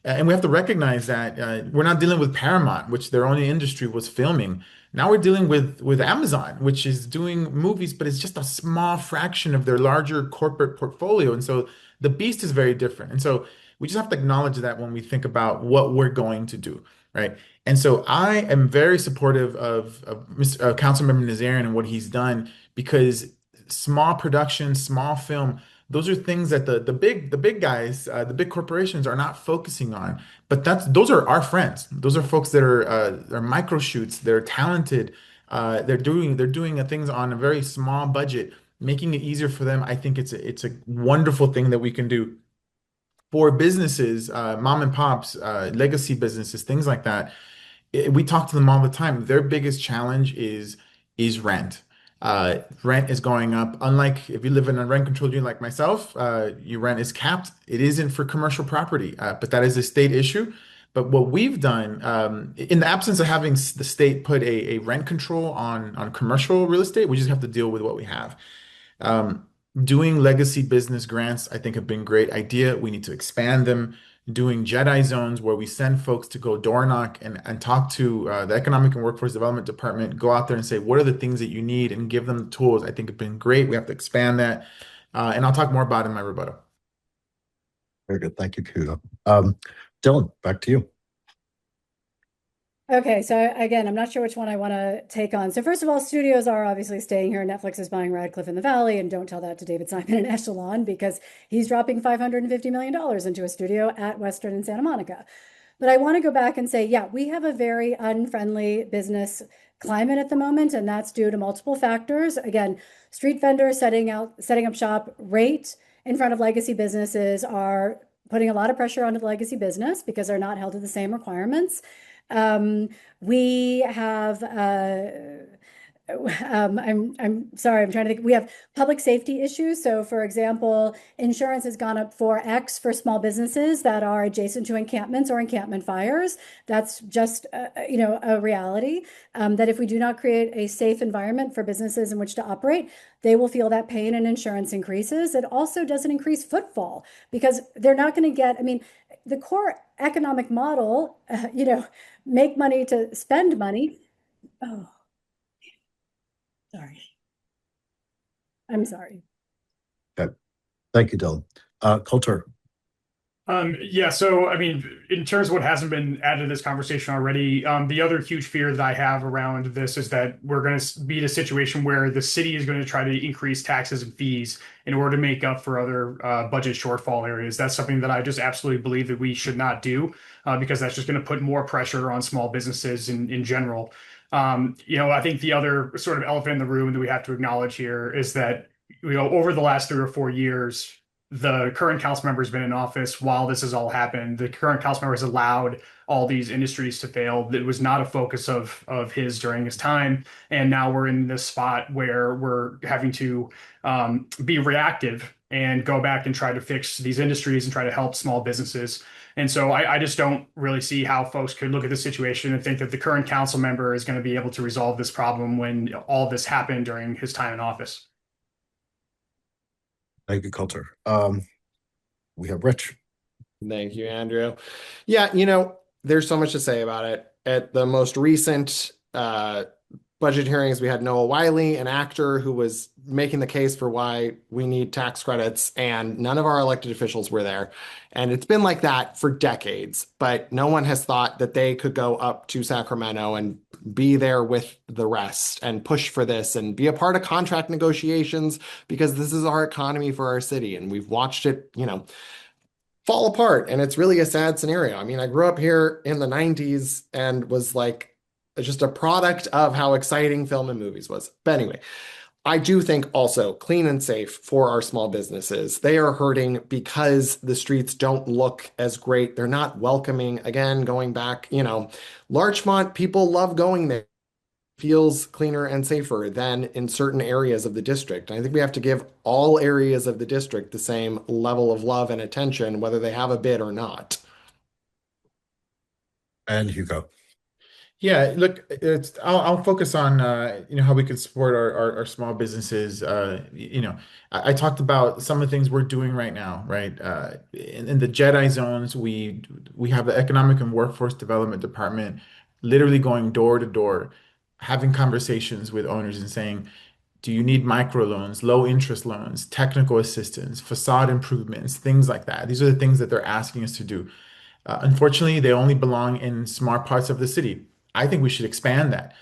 And we have to recognize that we're not dealing with Paramount, which their only industry was filming. Now we're dealing with Amazon, which is doing movies, but it's just a small fraction of their larger corporate portfolio. And so the beast is very different. And so we just have to acknowledge that when we think about what we're going to do, right? And so I am very supportive of Councilmember Nazarian and what he's done, because small production, small film, those are things that the big guys, the big corporations are not focusing on. But those are our friends. Those are folks that are micro shoots. They're talented. They're doing things on a very small budget, making it easier for them. I think it's a wonderful thing that we can do for businesses, mom and pops, legacy businesses, things like that. We talk to them all the time. Their biggest challenge is rent. Rent is going up. Unlike if you live in a rent controlled unit like myself, your rent is capped. It isn't for commercial property, but that is a state issue. But what we've done, in the absence of having the state put a rent control on commercial real estate, we just have to deal with what we have. Um, Doing legacy business grants, I think, have been a great idea. We need to expand them. Doing Jedi zones where we send folks to go door knock and talk to the Economic and Workforce Development Department, go out there and say, what are the things that you need and give them the tools, I think have been great. We have to expand that. And I'll talk more about it in my rebuttal. Very good. Thank you, Hugo. Dylan, back to you. Okay, so again, I'm not sure which one I want to take on. So first of all, studios are obviously staying here. Netflix is buying Radcliffe in the Valley, and don't tell that to David Simon and Echelon because he's dropping $550 million into a studio at Western and Santa Monica. But I want to go back and say, yeah, we have a very unfriendly business climate at the moment, and that's due to multiple factors. Again, street vendors setting up shop rate in front of legacy businesses are putting a lot of pressure onto the legacy business because they're not held to the same requirements. We have I'm sorry, I'm trying to think. We have public safety issues. So, for example, insurance has gone up 4x for small businesses that are adjacent to encampments or encampment fires. That's just a reality. That if we do not create a safe environment for businesses in which to operate, they will feel that pain and insurance increases. It also doesn't increase footfall because they're not going to get. I mean, the core economic model, make money to spend money. Oh, sorry. I'm sorry. Okay. Thank you, Dylan. Colter. Yeah, so I mean, in terms of what hasn't been added to this conversation already, the other huge fear that I have around this is that we're going to be in a situation where the city is going to try to increase taxes and fees in order to make up for other budget shortfall areas. That's something that I just absolutely believe that we should not do because that's just going to put more pressure on small businesses in general. I think the other sort of elephant in the room that we have to acknowledge here is that over the last 3 or 4 years, the current council member has been in office while this has all happened. The current council member has allowed all these industries to fail. It was not a focus of his during his time, and now we're in this spot where we're having to be reactive and go back and try to fix these industries and try to help small businesses. And so I just don't really see how folks could look at the situation and think that the current council member is going to be able to resolve this problem when all this happened during his time in office. Thank you, Colter. We have Rich. Thank you, Andrew. Yeah, there's so much to say about it. At the most recent budget hearings, we had Noah Wiley, an actor who was making the case for why we need tax credits, and none of our elected officials were there. And it's been like that for decades, but no one has thought that they could go up to Sacramento and be there with the rest and push for this and be a part of contract negotiations because this is our economy for our city. And we've watched it, fall apart. And it's really a sad scenario. I mean, I grew up here in the 90s and was like just a product of how exciting film and movies was. But anyway, I do think also clean and safe for our small businesses. They are hurting because the streets don't look as great. They're not welcoming. Again, going back, Larchmont, people love going there. Feels cleaner and safer than in certain areas of the district. And I think we have to give all areas of the district the same level of love and attention, whether they have a bid or not. And Hugo. Yeah, look, I'll focus on how we can support our small businesses. I talked about some of the things we're doing right now, right? In the Jedi zones, we have the Economic and Workforce Development Department literally going door to door, having conversations with owners and saying, do you need microloans, low interest loans, technical assistance, facade improvements, things like that? These are the things that they're asking us to do. Unfortunately, they only belong in smart parts of the city. I think we should expand that.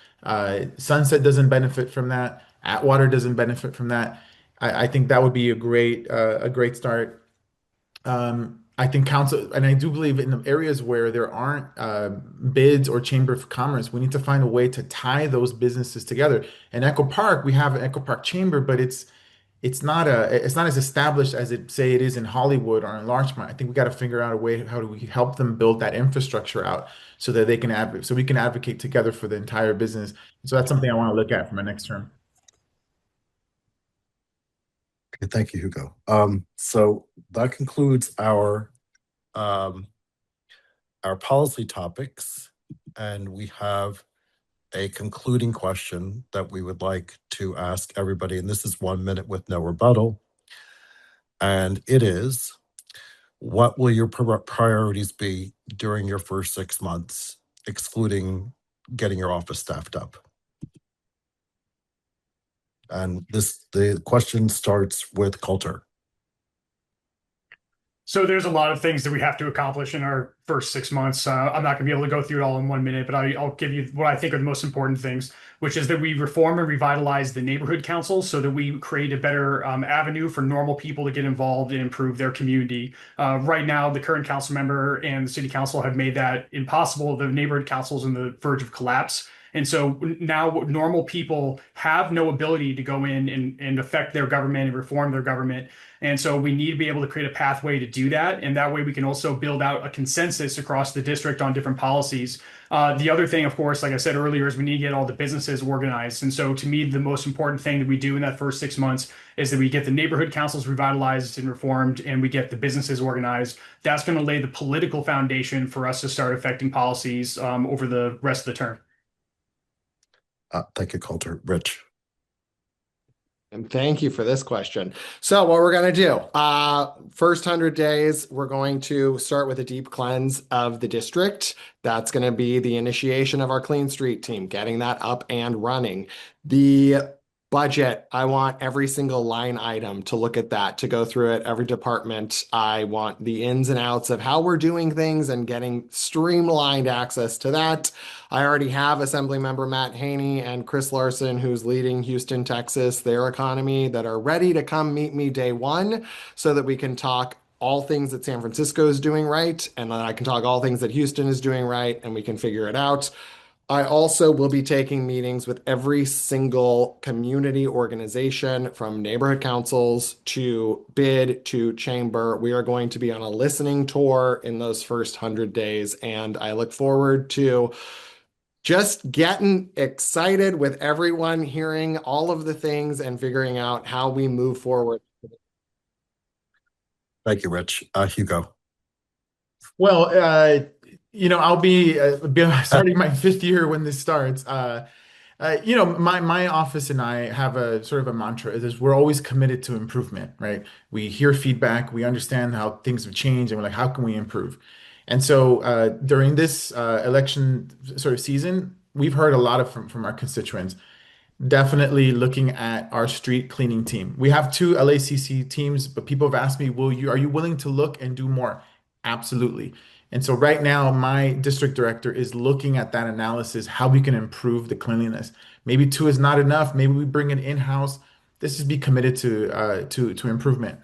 Sunset doesn't benefit from that. Atwater doesn't benefit from that. I think that would be a great start. I think council, and I do believe in the areas where there aren't bids or chamber of commerce, we need to find a way to tie those businesses together. In Echo Park, we have an Echo Park chamber, but it's not as established as it is in Hollywood or in Larchmont. I think we got to figure out a way, how do we help them build that infrastructure out so that we can advocate together for the entire business. So that's something I want to look at for my next term. Okay, thank you, Hugo. So that concludes our our policy topics, and we have a concluding question that we would like to ask everybody, and this is 1 minute with no rebuttal. And it is, what will your priorities be during your first 6 months, excluding getting your office staffed up? And the question starts with Colter. So there's a lot of things that we have to accomplish in our first 6 months. I'm not going to be able to go through it all in 1 minute, but I'll give you what I think are the most important things, which is that we reform and revitalize the neighborhood councils so that we create a better avenue for normal people to get involved and improve their community. Right now, the current council member and the city council have made that impossible. The neighborhood councils on the verge of collapse. And so now normal people have no ability to go in and affect their government and reform their government. And so we need to be able to create a pathway to do that. And that way we can also build out a consensus across the district on different policies. The other thing, of course, like I said earlier, is we need to get all the businesses organized. And so to me, the most important thing that we do in that first 6 months is that we get the neighborhood councils revitalized and reformed, and we get the businesses organized. That's going to lay the political foundation for us to start affecting policies over the rest of the term. Thank you, Colter. Rich. And thank you for this question. So what we're going to do, first 100 days, we're going to start with a deep cleanse of the district. That's going to be the initiation of our Clean Street team, getting that up and running. The budget, I want every single line item to look at that, to go through it, every department. I want the ins and outs of how we're doing things and getting streamlined access to that. I already have Assemblymember Matt Haney and Chris Larson, who's leading Houston, Texas, their economy, that are ready to come meet me day one so that we can talk all things that San Francisco is doing right, and then I can talk all things that Houston is doing right, and we can figure it out. I also will be taking meetings with every single community organization, from neighborhood councils to bid to chamber. We are going to be on a listening tour in those first 100 days, and I look forward to just getting excited with everyone, hearing all of the things and figuring out how we move forward. Thank you, Rich. Hugo. Well, I'll be starting my 5th year when this starts. My office and I have a sort of a mantra, is we're always committed to improvement, right? We hear feedback, we understand how things have changed, and we're like, how can we improve? And so during this election sort of season, we've heard a lot from our constituents. Definitely looking at our street cleaning team. We have 2 LACC teams, but people have asked me, are you willing to look and do more? Absolutely. And so right now, my district director is looking at that analysis, how we can improve the cleanliness. Maybe 2 is not enough. Maybe we bring it in-house. This is be committed to improvement.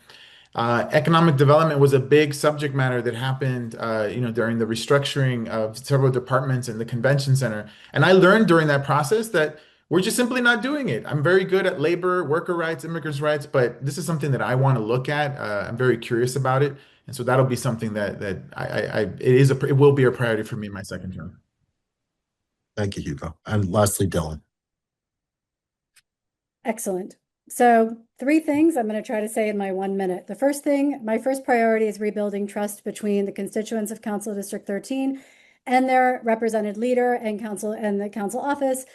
Economic development was a big subject matter that happened, during the restructuring of several departments in the convention center. And I learned during that process that we're just simply not doing it. I'm very good at labor, worker rights, immigrants' rights, but this is something that I want to look at. I'm very curious about it, and so that'll be something that it will be a priority for me in my second term. Thank you, Hugo. And lastly, Dylan. Excellent. So 3 things I'm going to try to say in my 1 minute. The first thing, my first priority is rebuilding trust between the constituents of Council District 13 and their represented leader and the council office.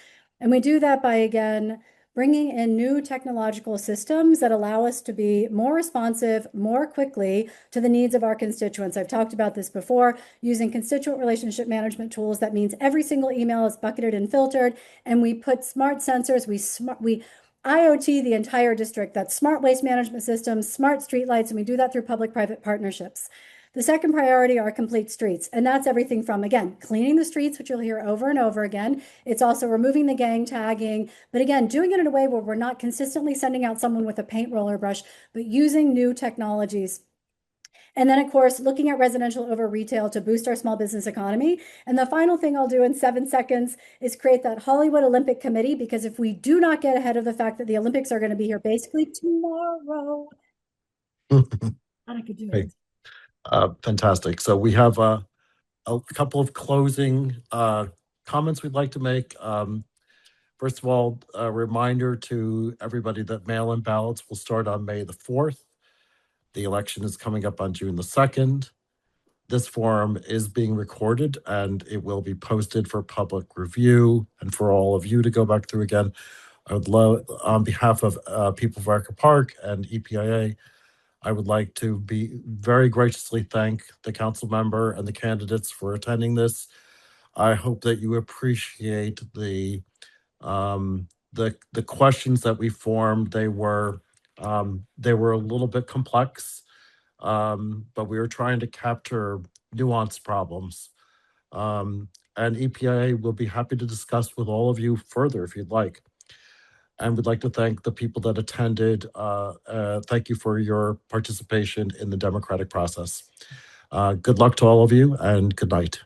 And we do that by, again, bringing in new technological systems that allow us to be more responsive more quickly to the needs of our constituents. I've talked about this before, using constituent relationship management tools. That means every single email is bucketed and filtered, and we put smart sensors, we IoT the entire district. That's smart waste management systems, smart streetlights, and we do that through public-private partnerships. The second priority are complete streets, and that's everything from, again, cleaning the streets, which you'll hear over and over again. It's also removing the gang tagging, but again, doing it in a way where we're not consistently sending out someone with a paint roller brush, but using new technologies. And then, of course, looking at residential over retail to boost our small business economy. And the final thing I'll do in 7 seconds is create that Hollywood Olympic Committee, because if we do not get ahead of the fact that the Olympics are going to be here basically tomorrow, I could do it. Fantastic. So we have a couple of closing comments we'd like to make. First of all, a reminder to everybody that mail-in ballots will start on May the 4th. The election is coming up on June the 2nd. this forum is being recorded and it will be posted for public review and for all of you to go back through again. I would love, on behalf of people of Echo Park and EPIA, I would like to be very graciously thank the council member and the candidates for attending this. I hope that you appreciate the questions that we formed. They were a little bit complex, but we were trying to capture nuanced problems. And EPIA will be happy to discuss with all of you further if you'd like. And we'd like to thank the people that attended. Thank you for your participation in the democratic process. Good luck to all of you and good night.